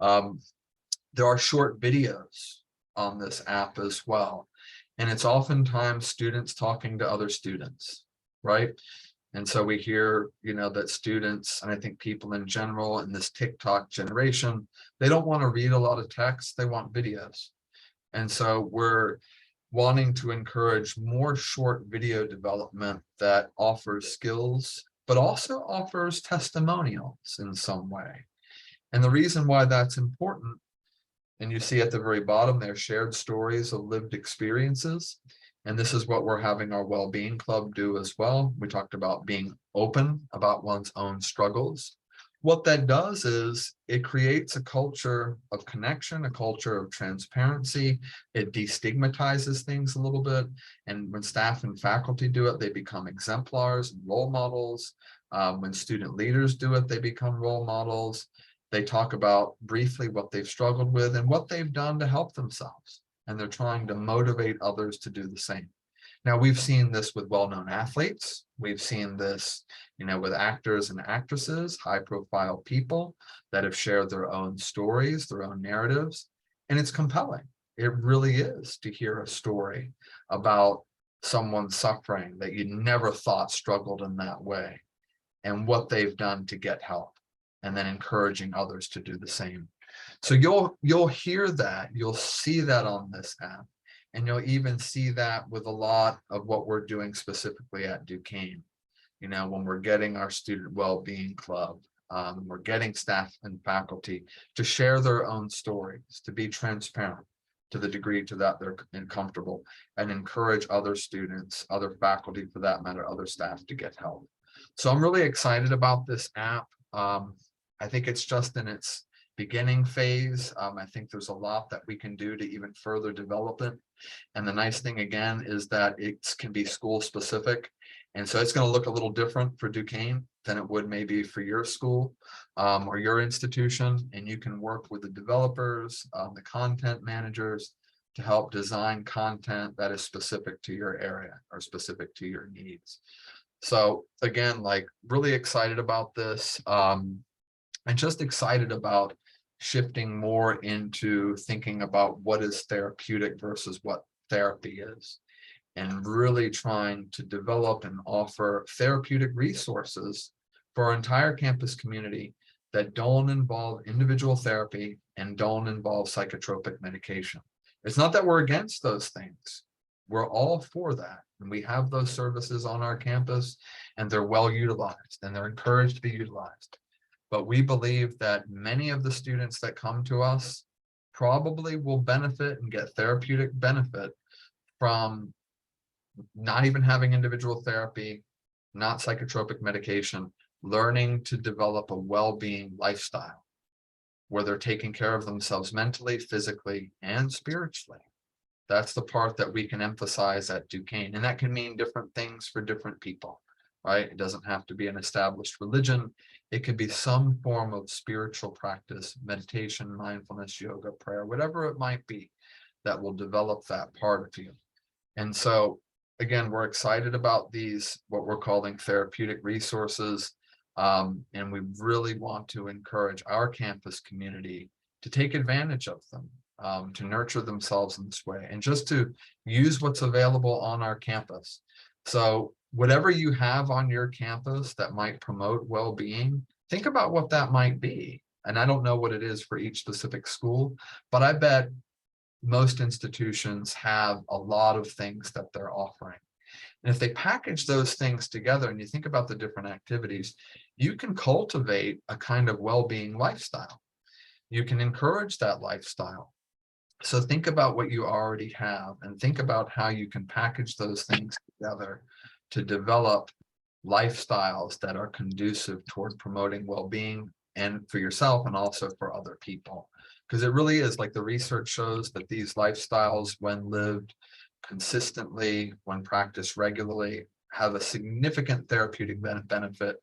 There are short videos on this app as well. And it's oftentimes students talking to other students, right? And so we hear, you know, that students, and I think people in general in this TikTok generation, they don't want to read a lot of text, they want videos. And so we're wanting to encourage more short video development that offers skills, but also offers testimonials in some way. And the reason why that's important, and you see at the very bottom there, shared stories of lived experiences. And this is what we're having our Wellbeing Club do as well. We talked about being open about one's own struggles. What that does is it creates a culture of connection, a culture of transparency. It destigmatizes things a little bit. And when staff and faculty do it, they become exemplars and role models. When student leaders do it, they become role models. They talk about briefly what they've struggled with and what they've done to help themselves. And they're trying to motivate others to do the same. Now, we've seen this with well-known athletes. We've seen this, with actors and actresses, high-profile people that have shared their own stories, their own narratives, and it's compelling. It really is, to hear a story about someone suffering that you never thought struggled in that way, and what they've done to get help, and then encouraging others to do the same. So you'll hear that, you'll see that on this app. And you'll even see that with a lot of what we're doing specifically at Duquesne. When we're getting our student well-being club, we're getting staff and faculty to share their own stories, to be transparent to the degree to that they're comfortable, and encourage other students, other faculty for that matter, other staff to get help. So I'm really excited about this app. I think it's just in its beginning phase. I think there's a lot that we can do to even further develop it. And the nice thing again is that it can be school specific. And so it's going to look a little different for Duquesne than it would maybe for your school or your institution. And you can work with the developers, the content managers to help design content that is specific to your area or specific to your needs. So again, like really excited about this. And just excited about shifting more into thinking about what is therapeutic versus what therapy is, and really trying to develop and offer therapeutic resources for our entire campus community that don't involve individual therapy and don't involve psychotropic medication. It's not that we're against those things. We're all for that. And we have those services on our campus, and they're well utilized and they're encouraged to be utilized. But we believe that many of the students that come to us probably will benefit and get therapeutic benefit from not even having individual therapy, not psychotropic medication, learning to develop a well-being lifestyle where they're taking care of themselves mentally, physically, and spiritually. That's the part that we can emphasize at Duquesne. And that can mean different things for different people, right? It doesn't have to be an established religion. It could be some form of spiritual practice, meditation, mindfulness, yoga, prayer, whatever it might be that will develop that part of you. And so, again, we're excited about these, what we're calling therapeutic resources. And we really want to encourage our campus community to take advantage of them, to nurture themselves in this way, and just to use what's available on our campus. So whatever you have on your campus that might promote well-being, think about what that might be. And I don't know what it is for each specific school, but I bet most institutions have a lot of things that they're offering. And if they package those things together and you think about the different activities, you can cultivate a kind of well-being lifestyle. You can encourage that lifestyle. So think about what you already have and think about how you can package those things together to develop lifestyles that are conducive toward promoting well-being, and for yourself and also for other people. Because it really is, like the research shows, that these lifestyles, when lived consistently, when practiced regularly, have a significant therapeutic benefit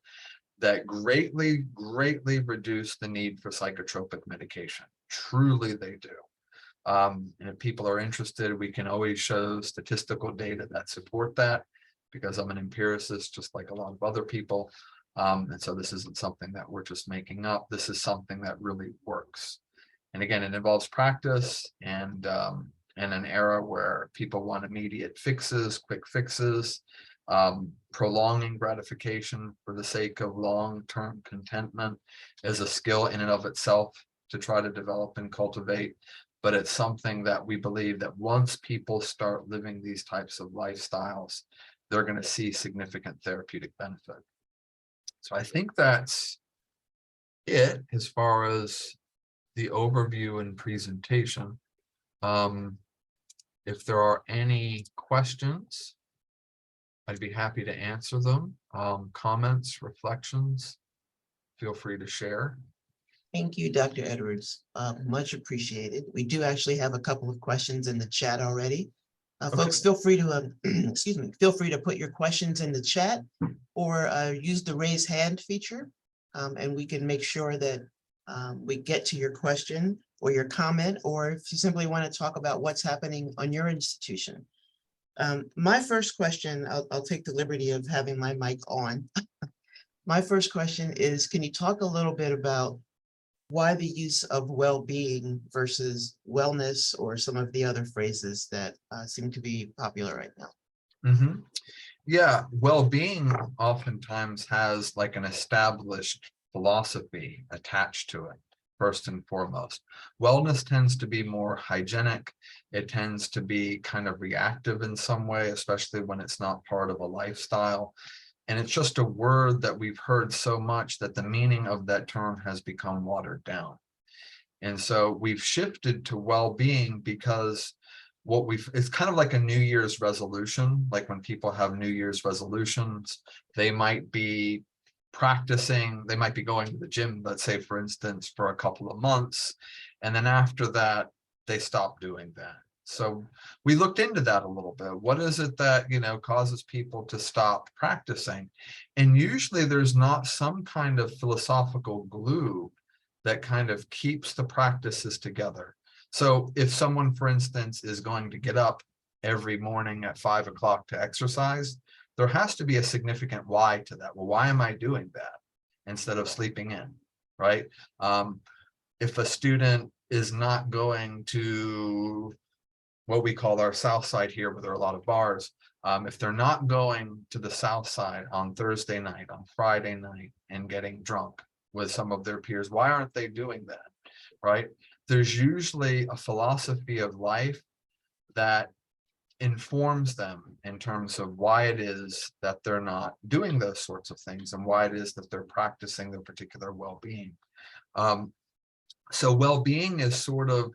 that greatly reduce the need for psychotropic medication. Truly they do. And if people are interested, we can always show statistical data that support that, because I'm an empiricist just like a lot of other people. And so this isn't something that we're just making up. This is something that really works. And again, it involves practice, and in an era where people want immediate fixes, quick fixes, prolonging gratification for the sake of long-term contentment is a skill in and of itself to try to develop and cultivate. But it's something that we believe that once people start living these types of lifestyles, they're going to see significant therapeutic benefit. So I think that's it as far as the overview and presentation. If there are any questions, I'd be happy to answer them. Comments, reflections, feel free to share. Thank you, Dr. Edwards. Much appreciated. We do actually have a couple of questions in the chat already. Okay. Folks, feel free to, excuse me, feel free to put your questions in the chat or use the raise hand feature, and we can make sure that we get to your question or your comment, or if you simply want to talk about what's happening on your institution. My first question, I'll take the liberty of having my mic on. My first question is, can you talk a little bit about why the use of well-being versus wellness or some of the other phrases that seem to be popular right now? Mhm. Yeah, well-being oftentimes has like an established philosophy attached to it, first and foremost. Wellness tends to be more hygienic. It tends to be kind of reactive in some way, especially when it's not part of a lifestyle. And it's just a word that we've heard so much that the meaning of that term has become watered down. And so we've shifted to well-being because it's kind of like a New Year's resolution. Like when people have New Year's resolutions, they might be practicing, they might be going to the gym, let's say, for instance, for a couple of months. And then after that, they stop doing that. So we looked into that a little bit. What is it that, causes people to stop practicing? And usually there's not some kind of philosophical glue that kind of keeps the practices together. So if someone, for instance, is going to get up every morning at 5 o'clock to exercise, there has to be a significant why to that. Well, why am I doing that instead of sleeping in, right? If a student is not going to what we call our South Side here, where there are a lot of bars, if they're not going to the South Side on Thursday night, on Friday night, and getting drunk with some of their peers, why aren't they doing that, right? There's usually a philosophy of life that informs them in terms of why it is that they're not doing those sorts of things and why it is that they're practicing their particular well-being. So well-being is sort of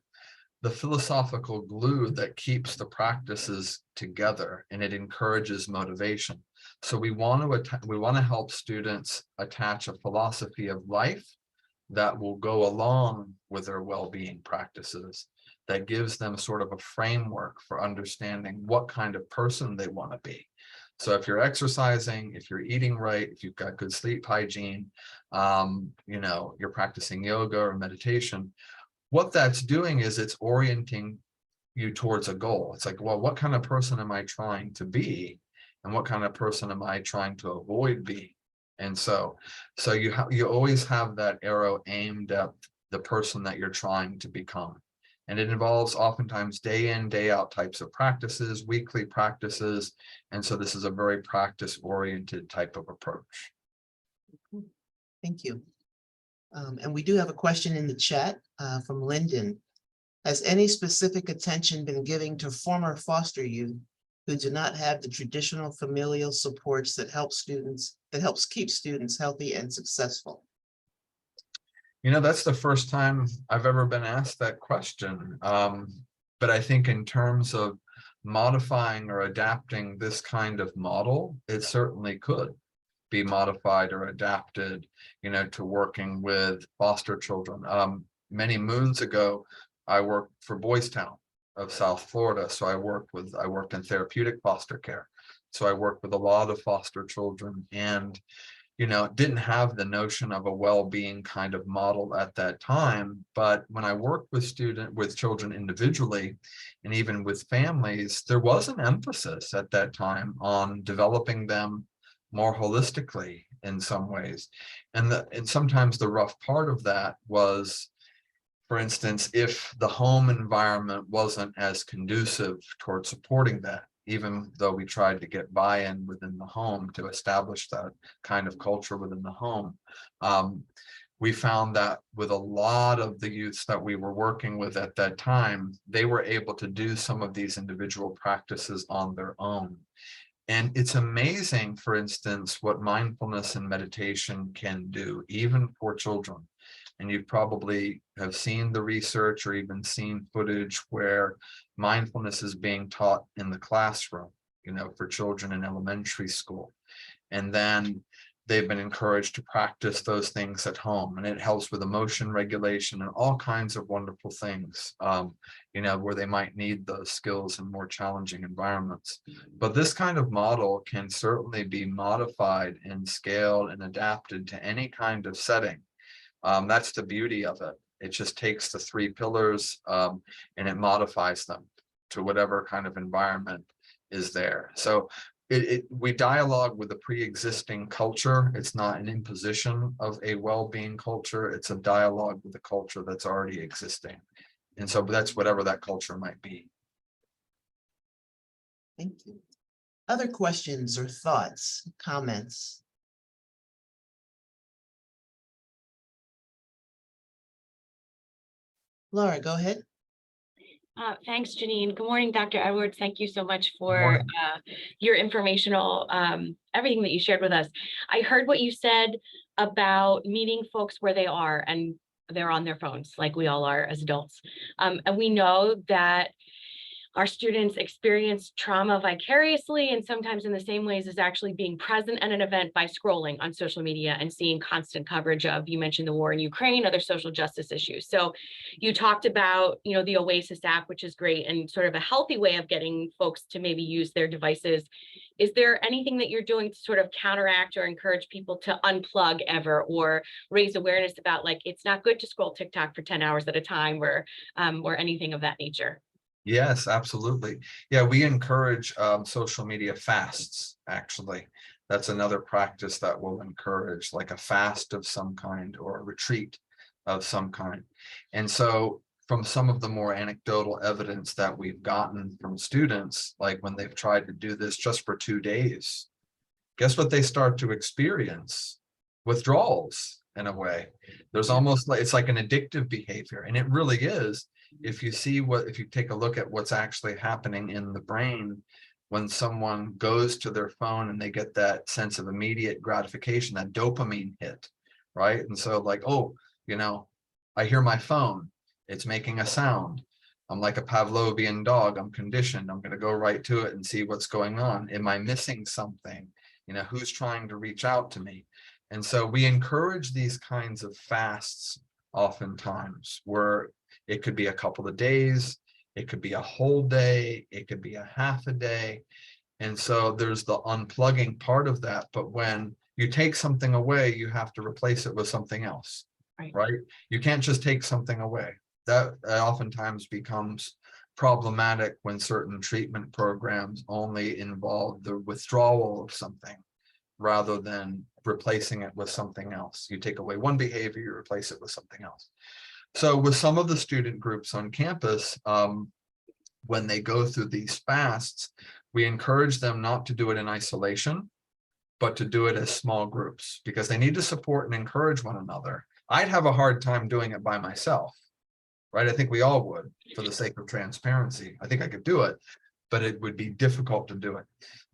the philosophical glue that keeps the practices together, and it encourages motivation. So we want to help students attach a philosophy of life that will go along with their well-being practices, that gives them sort of a framework for understanding what kind of person they want to be. So if you're exercising, if you're eating right, if you've got good sleep hygiene, you're practicing yoga or meditation, what that's doing is it's orienting you towards a goal. It's like, well, what kind of person am I trying to be? And what kind of person am I trying to avoid being? And so you always have that arrow aimed at the person that you're trying to become. And it involves oftentimes day in, day out types of practices, weekly practices. And so this is a very practice-oriented type of approach. Thank you. And we do have a question in the chat from Lyndon. Has any specific attention been given to former foster youth who do not have the traditional familial supports that helps keep students healthy and successful? That's the first time I've ever been asked that question. But I think in terms of modifying or adapting this kind of model, it certainly could be modified or adapted, to working with foster children. Many moons ago, I worked for Boys Town of South Florida. So I worked in therapeutic foster care. So I worked with a lot of foster children and, didn't have the notion of a well-being kind of model at that time. But when I worked with children individually, and even with families, there was an emphasis at that time on developing them more holistically in some ways. And sometimes the rough part of that was, for instance, if the home environment wasn't as conducive towards supporting that, even though we tried to get buy-in within the home to establish that kind of culture within the home, we found that with a lot of the youths that we were working with at that time, they were able to do some of these individual practices on their own. And it's amazing, for instance, what mindfulness and meditation can do, even for children. And you probably have seen the research or even seen footage where mindfulness is being taught in the classroom, for children in elementary school. And then they've been encouraged to practice those things at home, and it helps with emotion regulation and all kinds of wonderful things, where they might need those skills in more challenging environments. But this kind of model can certainly be modified and scaled and adapted to any kind of setting. That's the beauty of it. It just takes the 3 pillars and it modifies them to whatever kind of environment is there. So we dialogue with a pre-existing culture. It's not an imposition of a well-being culture. It's a dialogue with the culture that's already existing. And so that's whatever that culture might be. Thank you. Other questions or thoughts, comments? Laura, go ahead. Thanks, Janine. Good morning, Dr. Edwards. Thank you so much for your informational, everything that you shared with us. I heard what you said about meeting folks where they are, and they're on their phones like we all are as adults. And we know that our students experience trauma vicariously and sometimes in the same ways as actually being present at an event by scrolling on social media and seeing constant coverage of, you mentioned the war in Ukraine, other social justice issues. So you talked about, the Oasis app, which is great and sort of a healthy way of getting folks to maybe use their devices. Is there anything that you're doing to sort of counteract or encourage people to unplug ever, or raise awareness about, like, it's not good to scroll TikTok for 10 hours at a time, or anything of that nature? Yes, absolutely. Yeah, we encourage social media fasts, actually. That's another practice that we'll encourage, like a fast of some kind or a retreat of some kind. And so from some of the more anecdotal evidence that we've gotten from students, like when they've tried to do this just for 2 days, guess what they start to experience? Withdrawals, in a way. There's almost like, it's like an addictive behavior, and it really is. If you take a look at what's actually happening in the brain when someone goes to their phone and they get that sense of immediate gratification, that dopamine hit, right? And so like, oh, I hear my phone, it's making a sound. I'm like a Pavlovian dog, I'm conditioned, I'm going to go right to it and see what's going on. Am I missing something? Who's trying to reach out to me? And so we encourage these kinds of fasts oftentimes, where it could be a couple of days, it could be a whole day, it could be a half a day. And so there's the unplugging part of that. But when you take something away, you have to replace it with something else, right? You can't just take something away. That oftentimes becomes problematic when certain treatment programs only involve the withdrawal of something rather than replacing it with something else. You take away one behavior, you replace it with something else. So with some of the student groups on campus, when they go through these fasts, we encourage them not to do it in isolation, but to do it as small groups, because they need to support and encourage one another. I'd have a hard time doing it by myself, right? I think we all would, for the sake of transparency. I think I could do it, but it would be difficult to do it.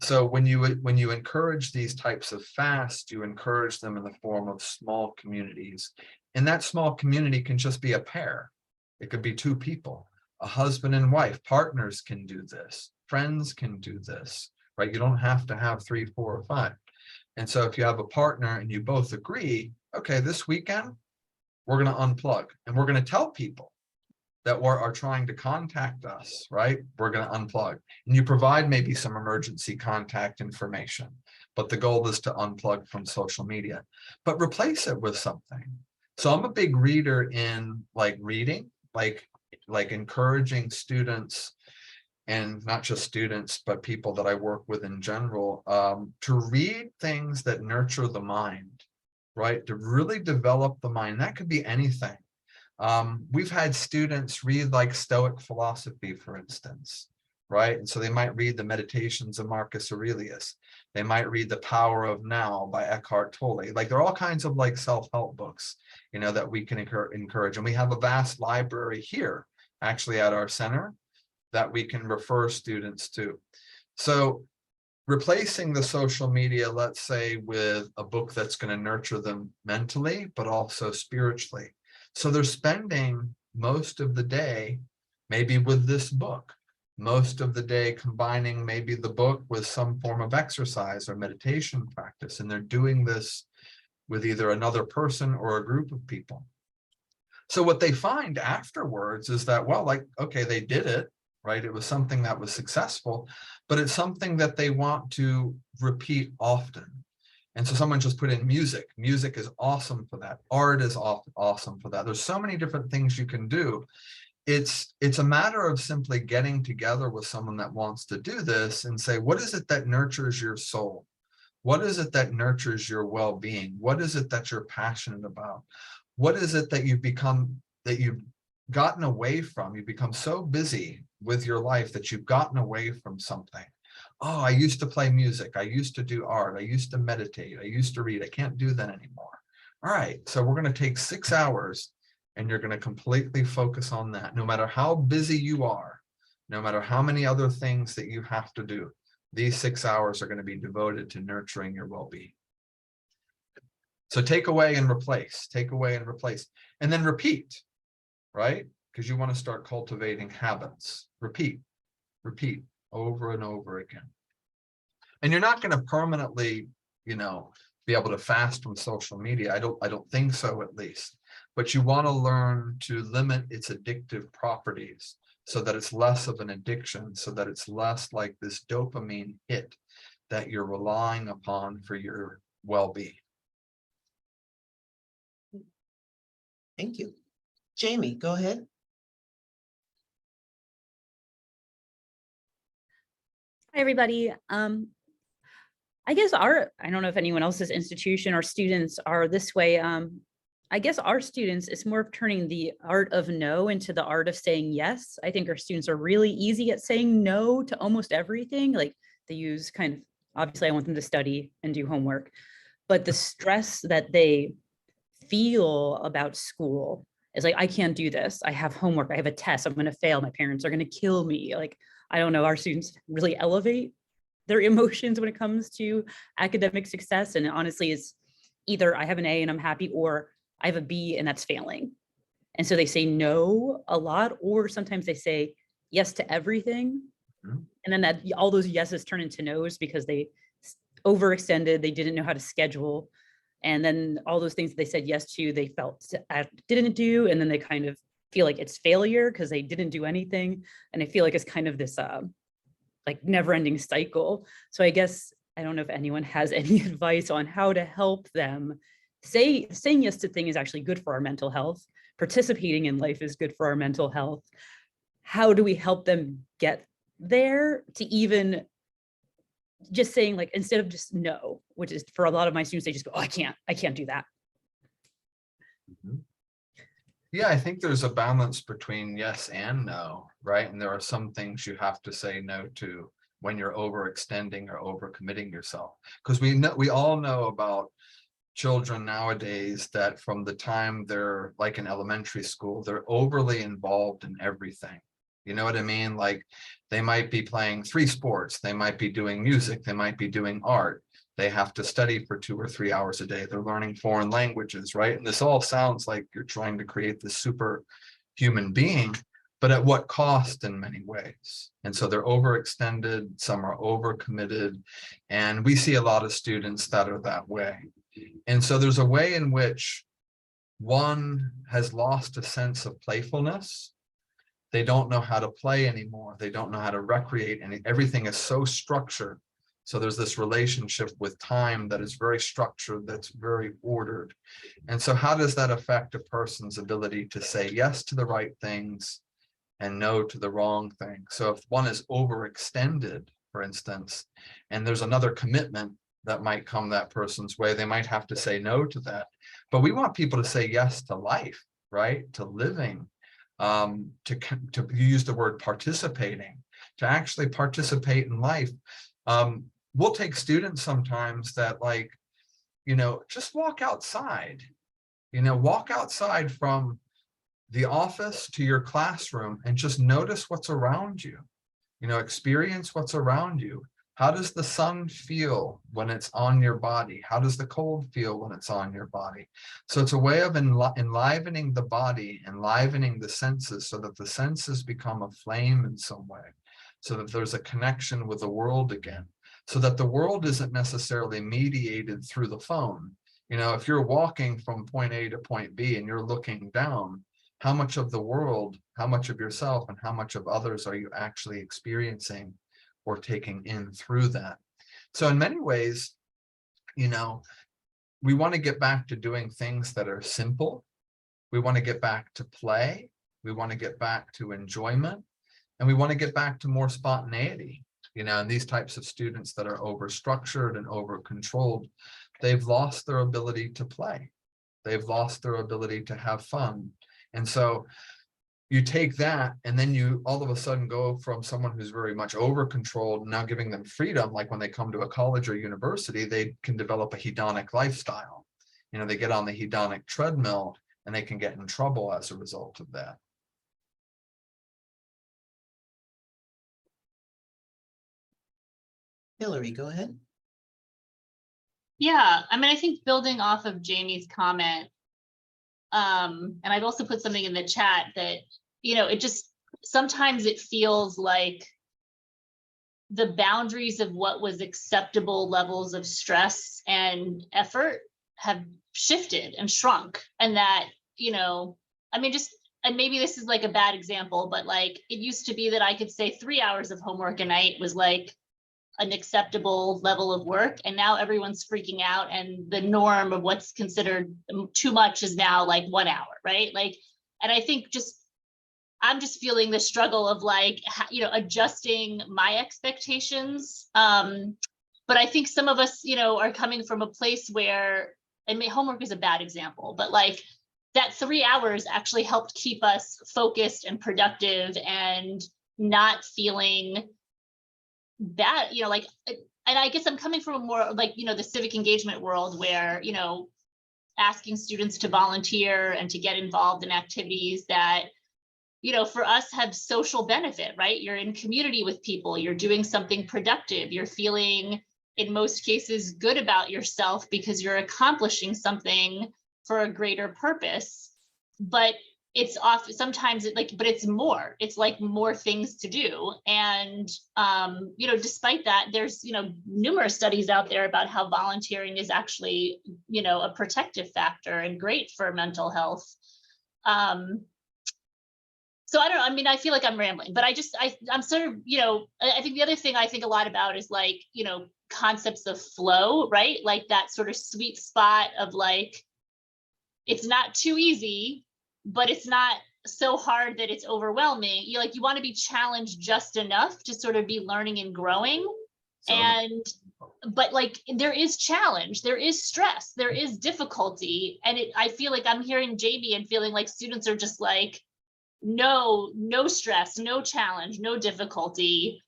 So when you encourage these types of fasts, you encourage them in the form of small communities. And that small community can just be a pair. It could be 2 people, a husband and wife. Partners can do this. Friends can do this, right? You don't have to have 3, 4, or 5. And so if you have a partner and you both agree, okay, this weekend, we're going to unplug and we're going to tell people that are trying to contact us, right? We're going to unplug. And you provide maybe some emergency contact information, but the goal is to unplug from social media, but replace it with something. So I'm a big reader in reading, like encouraging students, and not just students, but people that I work with in general, to read things that nurture the mind, right? To really develop the mind. That could be anything. We've had students read like Stoic philosophy, for instance, right? And so they might read the Meditations of Marcus Aurelius. They might read The Power of Now by Eckhart Tolle. Like there are all kinds of like self-help books, that we can encourage. And we have a vast library here, actually at our center, that we can refer students to. So replacing the social media, let's say, with a book that's going to nurture them mentally, but also spiritually. So they're spending most of the day maybe with this book, most of the day combining maybe the book with some form of exercise or meditation practice. And they're doing this with either another person or a group of people. So what they find afterwards is that, well, okay, they did it, right? It was something that was successful, but it's something that they want to repeat often. And so someone just put in music. Music is awesome for that. Art is awesome for that. There's so many different things you can do. it's a matter of simply getting together with someone that wants to do this and say, what is it that nurtures your soul? What is it that nurtures your well-being? What is it that you're passionate about? What is it that you've gotten away from? You've become so busy with your life that you've gotten away from something. Oh, I used to play music. I used to do art. I used to meditate. I used to read. I can't do that anymore. All right, so we're going to take 6 hours and you're going to completely focus on that. No matter how busy you are, no matter how many other things that you have to do, these 6 hours are going to be devoted to nurturing your well-being. So take away and replace, and then repeat, right? Because you want to start cultivating habits. Repeat over and over again. And you're not going to permanently, be able to fast from social media. I don't think so, at least. But you want to learn to limit its addictive properties so that it's less of an addiction, so that it's less like this dopamine hit that you're relying upon for your well-being. Thank you. Jamie, go ahead. Hi, everybody. I guess I don't know if anyone else's institution or students are this way. I guess our students, it's more of turning the art of no into the art of saying yes. I think our students are really easy at saying no to almost everything. Like they use obviously I want them to study and do homework, but the stress that they feel about school is like, I can't do this. I have homework. I have a test. I'm going to fail. My parents are going to kill me. Like, I don't know. Our students really elevate their emotions when it comes to academic success. And honestly, it's either I have an A and I'm happy, or I have a B and that's failing. And so they say no a lot, or sometimes they say yes to everything. Mm-hmm. And then all those yeses turn into no's because they overextended, they didn't know how to schedule. And then all those things that they said yes to, they felt didn't do. And then they kind of feel like it's failure because they didn't do anything. And I feel like it's kind of this like never-ending cycle. So I guess, I don't know if anyone has any advice on how to help them saying yes to things is actually good for our mental health. Participating in life is good for our mental health. How do we help them get there to even just saying, like, instead of just no, which is for a lot of my students, they just go, oh, I can't do that. Mm-hmm. Yeah, I think there's a balance between yes and no, right? And there are some things you have to say no to when you're overextending or overcommitting yourself. Because we all know about children nowadays that from the time they're like in elementary school, they're overly involved in everything. You know what I mean? Like they might be playing 3 sports, they might be doing music, they might be doing art. They have to study for 2 or 3 hours a day. They're learning foreign languages, right? And this all sounds like you're trying to create this super human being, but at what cost in many ways? And so they're overextended, some are overcommitted, and we see a lot of students that are that way. And so there's a way in which one has lost a sense of playfulness. They don't know how to play anymore. They don't know how to recreate, and everything is so structured. So there's this relationship with time that is very structured, that's very ordered. And so how does that affect a person's ability to say yes to the right things and no to the wrong thing? So if one is overextended, for instance, and there's another commitment that might come that person's way, they might have to say no to that. But we want people to say yes to life, right? To living, to use the word participating, to actually participate in life. We'll take students sometimes that just walk outside, walk outside from the office to your classroom and just notice what's around you, experience what's around you. How does the sun feel when it's on your body? How does the cold feel when it's on your body? So it's a way of enlivening the body, enlivening the senses, so that the senses become aflame in some way, so that there's a connection with the world again, so that the world isn't necessarily mediated through the phone. If you're walking from point A to point B and you're looking down, how much of the world, how much of yourself, and how much of others are you actually experiencing or taking in through that? So in many ways, we want to get back to doing things that are simple. We want to get back to play. We want to get back to enjoyment, and we want to get back to more spontaneity. And these types of students that are over-structured and over-controlled, they've lost their ability to play. They've lost their ability to have fun. And so you take that, and then you all of a sudden go from someone who's very much over-controlled, now giving them freedom, like when they come to a college or university, they can develop a hedonic lifestyle. They get on the hedonic treadmill, and they can get in trouble as a result of that. Hillary, go ahead. Yeah, I mean, I think building off of Jamie's comment, and I've also put something in the chat that, it just, sometimes it feels like the boundaries of what was acceptable levels of stress and effort have shifted and shrunk. And that, I mean, and maybe this is like a bad example, but like, it used to be that I could say 3 hours of homework a night was like an acceptable level of work, and now everyone's freaking out, and the norm of what's considered too much is now like 1 hour, right? Like, and I think I'm just feeling the struggle of like, adjusting my expectations. But I think some of us, are coming from a place where, and homework is a bad example, but like that 3 hours actually helped keep us focused and productive and not feeling bad, like, and I guess I'm coming from a more like, the civic engagement world where, asking students to volunteer and to get involved in activities that, for us have social benefit, right? You're in community with people, you're doing something productive, you're feeling, in most cases, good about yourself because you're accomplishing something for a greater purpose. But it's off sometimes but it's like more things to do. And, despite that, there's, numerous studies out there about how volunteering is actually, a protective factor and great for mental health. So I don't know, I mean, I feel like I'm rambling, but I'm sort of, I think the other thing I think a lot about is like, concepts of flow, right? Like that sort of sweet spot of like, it's not too easy, but it's not so hard that it's overwhelming. You want to be challenged just enough to sort of be learning and growing. But like, there is challenge, there is stress, there is difficulty. And I feel like I'm hearing Jamie and feeling like students are just like, no stress, no challenge, no difficulty.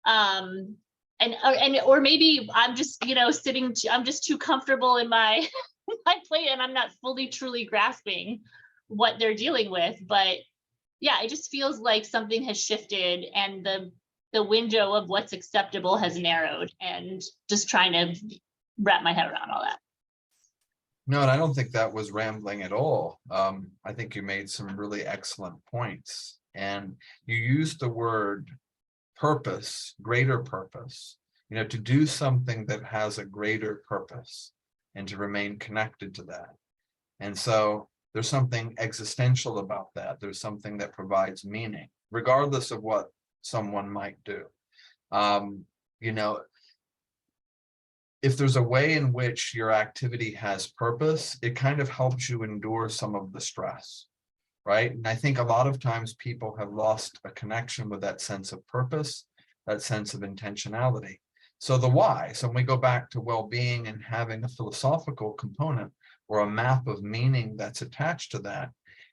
Or maybe I'm just, I'm just too comfortable in my plate, and I'm not fully truly grasping what they're dealing with. But yeah, it just feels like something has shifted, and the window of what's acceptable has narrowed, and just trying to wrap my head around all that. No, and I don't think that was rambling at all. I think you made some really excellent points, and you used the word purpose, greater purpose, to do something that has a greater purpose and to remain connected to that. And so there's something existential about that. There's something that provides meaning, regardless of what someone might do. If there's a way in which your activity has purpose, it kind of helps you endure some of the stress, right? And I think a lot of times people have lost a connection with that sense of purpose, that sense of intentionality. So the why, so when we go back to well-being and having a philosophical component or a map of meaning that's attached to that.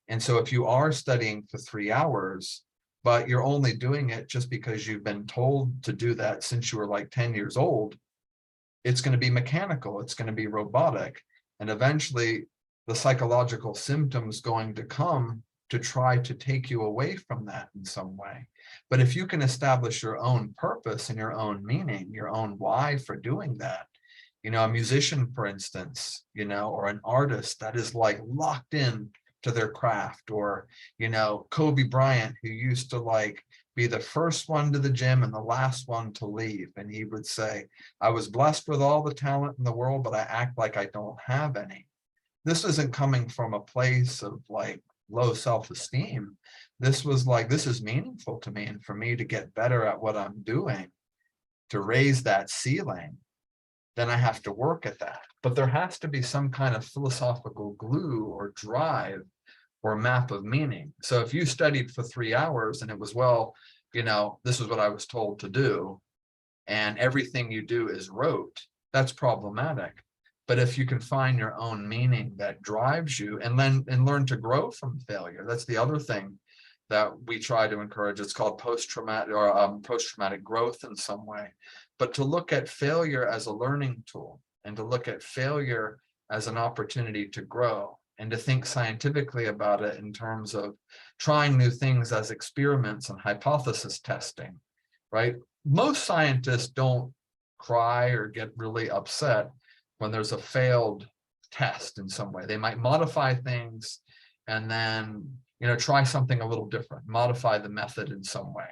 And so if you are studying for 3 hours, but you're only doing it just because you've been told to do that since you were like 10 years old, it's going to be mechanical, it's going to be robotic, and eventually the psychological symptoms going to come to try to take you away from that in some way. But if you can establish your own purpose and your own meaning, your own why for doing that, a musician, for instance, or an artist that is like locked in to their craft, or, Kobe Bryant, who used to like be the first one to the gym and the last one to leave. And he would say, I was blessed with all the talent in the world, but I act like I don't have any. This isn't coming from a place of like low self-esteem. This was like, this is meaningful to me. And for me to get better at what I'm doing, to raise that ceiling, then I have to work at that. But there has to be some kind of philosophical glue or drive or a map of meaning. So if you studied for 3 hours and it was, well, this is what I was told to do, and everything you do is rote, that's problematic. But if you can find your own meaning that drives you and learn to grow from failure, that's the other thing that we try to encourage. It's called post-traumatic growth in some way. But to look at failure as a learning tool, and to look at failure as an opportunity to grow, and to think scientifically about it in terms of trying new things as experiments and hypothesis testing, right? Most scientists don't cry or get really upset when there's a failed test in some way. They might modify things and then, try something a little different, modify the method in some way.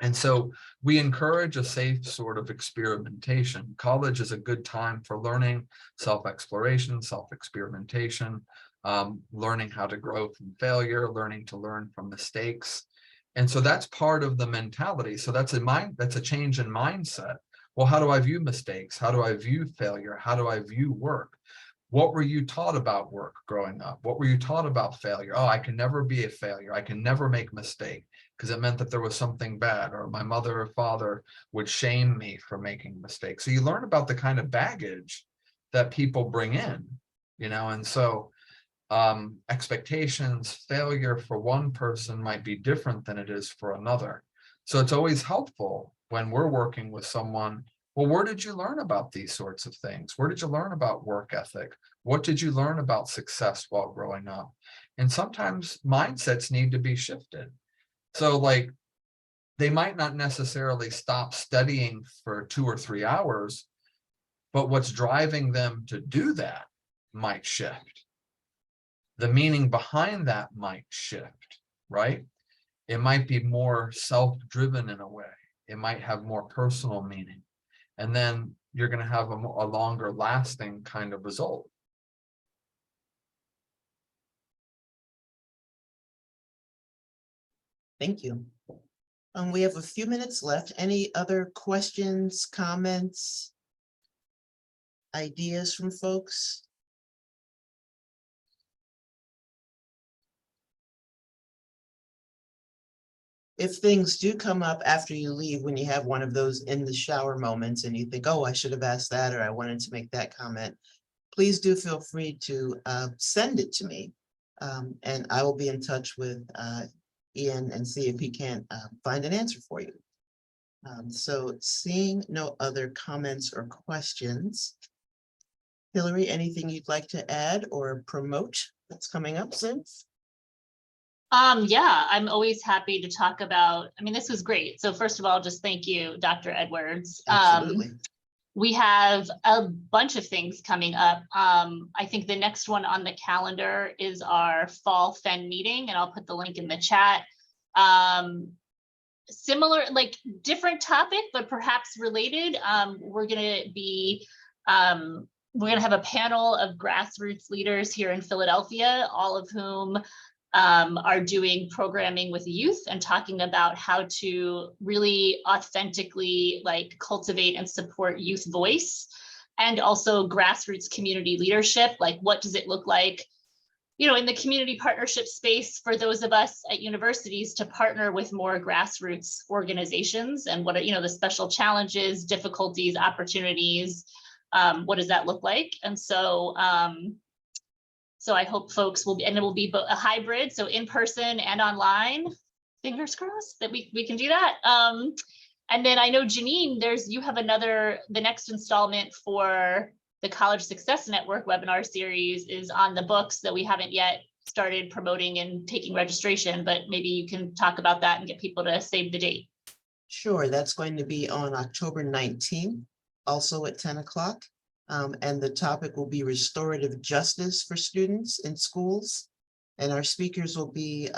And so we encourage a safe sort of experimentation. College is a good time for learning, self-exploration, self-experimentation, learning how to grow from failure, learning to learn from mistakes. And so that's part of the mentality. So that's a change in mindset. Well, how do I view mistakes? How do I view failure? How do I view work? What were you taught about work growing up? What were you taught about failure? Oh, I can never be a failure. I can never make a mistake, because it meant that there was something bad, or my mother or father would shame me for making mistakes. So you learn about the kind of baggage that people bring in, and so expectations, failure for one person might be different than it is for another. So it's always helpful when we're working with someone. Well, where did you learn about these sorts of things? Where did you learn about work ethic? What did you learn about success while growing up? And sometimes mindsets need to be shifted. So like, they might not necessarily stop studying for 2 or 3 hours, but what's driving them to do that might shift. The meaning behind that might shift, right? It might be more self-driven in a way. It might have more personal meaning. And then you're going to have a longer lasting kind of result. Thank you. We have a few minutes left. Any other questions, comments, ideas from folks? If things do come up after you leave, when you have one of those in the shower moments and you think, oh, I should have asked that, or I wanted to make that comment, please do feel free to send it to me. And I will be in touch with Ian and see if he can find an answer for you. So seeing no other comments or questions, Hillary, anything you'd like to add or promote that's coming up soon? Yeah, I'm always happy to talk about, this was great. So first of all, just thank you, Dr. Edwards. Absolutely. We have a bunch of things coming up. I think the next one on the calendar is our fall PHEND meeting, and I'll put the link in the chat. Similar, like different topic, but perhaps related. We're gonna have a panel of grassroots leaders here in Philadelphia, all of whom are doing programming with youth and talking about how to really authentically cultivate and support youth voice, and also grassroots community leadership. Like, what does it look like, in the community partnership space for those of us at universities to partner with more grassroots organizations, and what are, the special challenges, difficulties, opportunities, what does that look like? And so, so I hope folks will be, and it will be a hybrid, so in person and online. Fingers crossed that we can do that. And then I know, Janine, you have the next installment for the College Success Network webinar series is on the books that we haven't yet started promoting and taking registration, but maybe you can talk about that and get people to save the date. Sure, that's going to be on October 19th, also at 10 o'clock. And the topic will be restorative justice for students in schools. And our speakers will be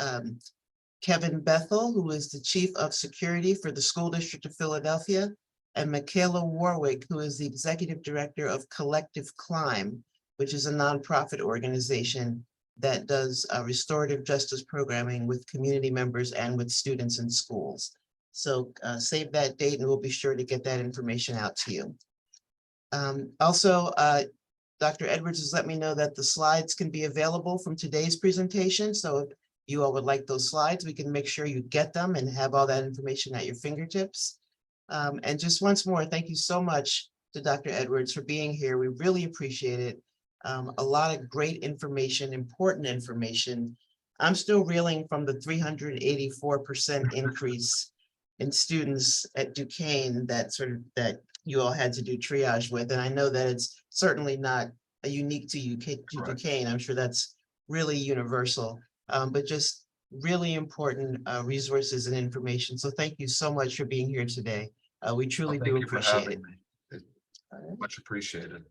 Kevin Bethel, who is the Chief of Security for the School District of Philadelphia, and Michaela Warwick, who is the Executive Director of Collective Climb, which is a nonprofit organization that does restorative justice programming with community members and with students in schools. So save that date and we'll be sure to get that information out to you. Also, Dr. Edwards has let me know that the slides can be available from today's presentation. So if you all would like those slides, we can make sure you get them and have all that information at your fingertips. And just once more, thank you so much to Dr. Edwards for being here. We really appreciate it. A lot of great information, important information. I'm still reeling from the 384% increase in students at Duquesne that you all had to do triage with. And I know that it's certainly not unique to Duquesne. I'm sure that's really universal, but just really important resources and information. So thank you so much for being here today. We truly Well, do thank you for appreciate having it. me. Much appreciated.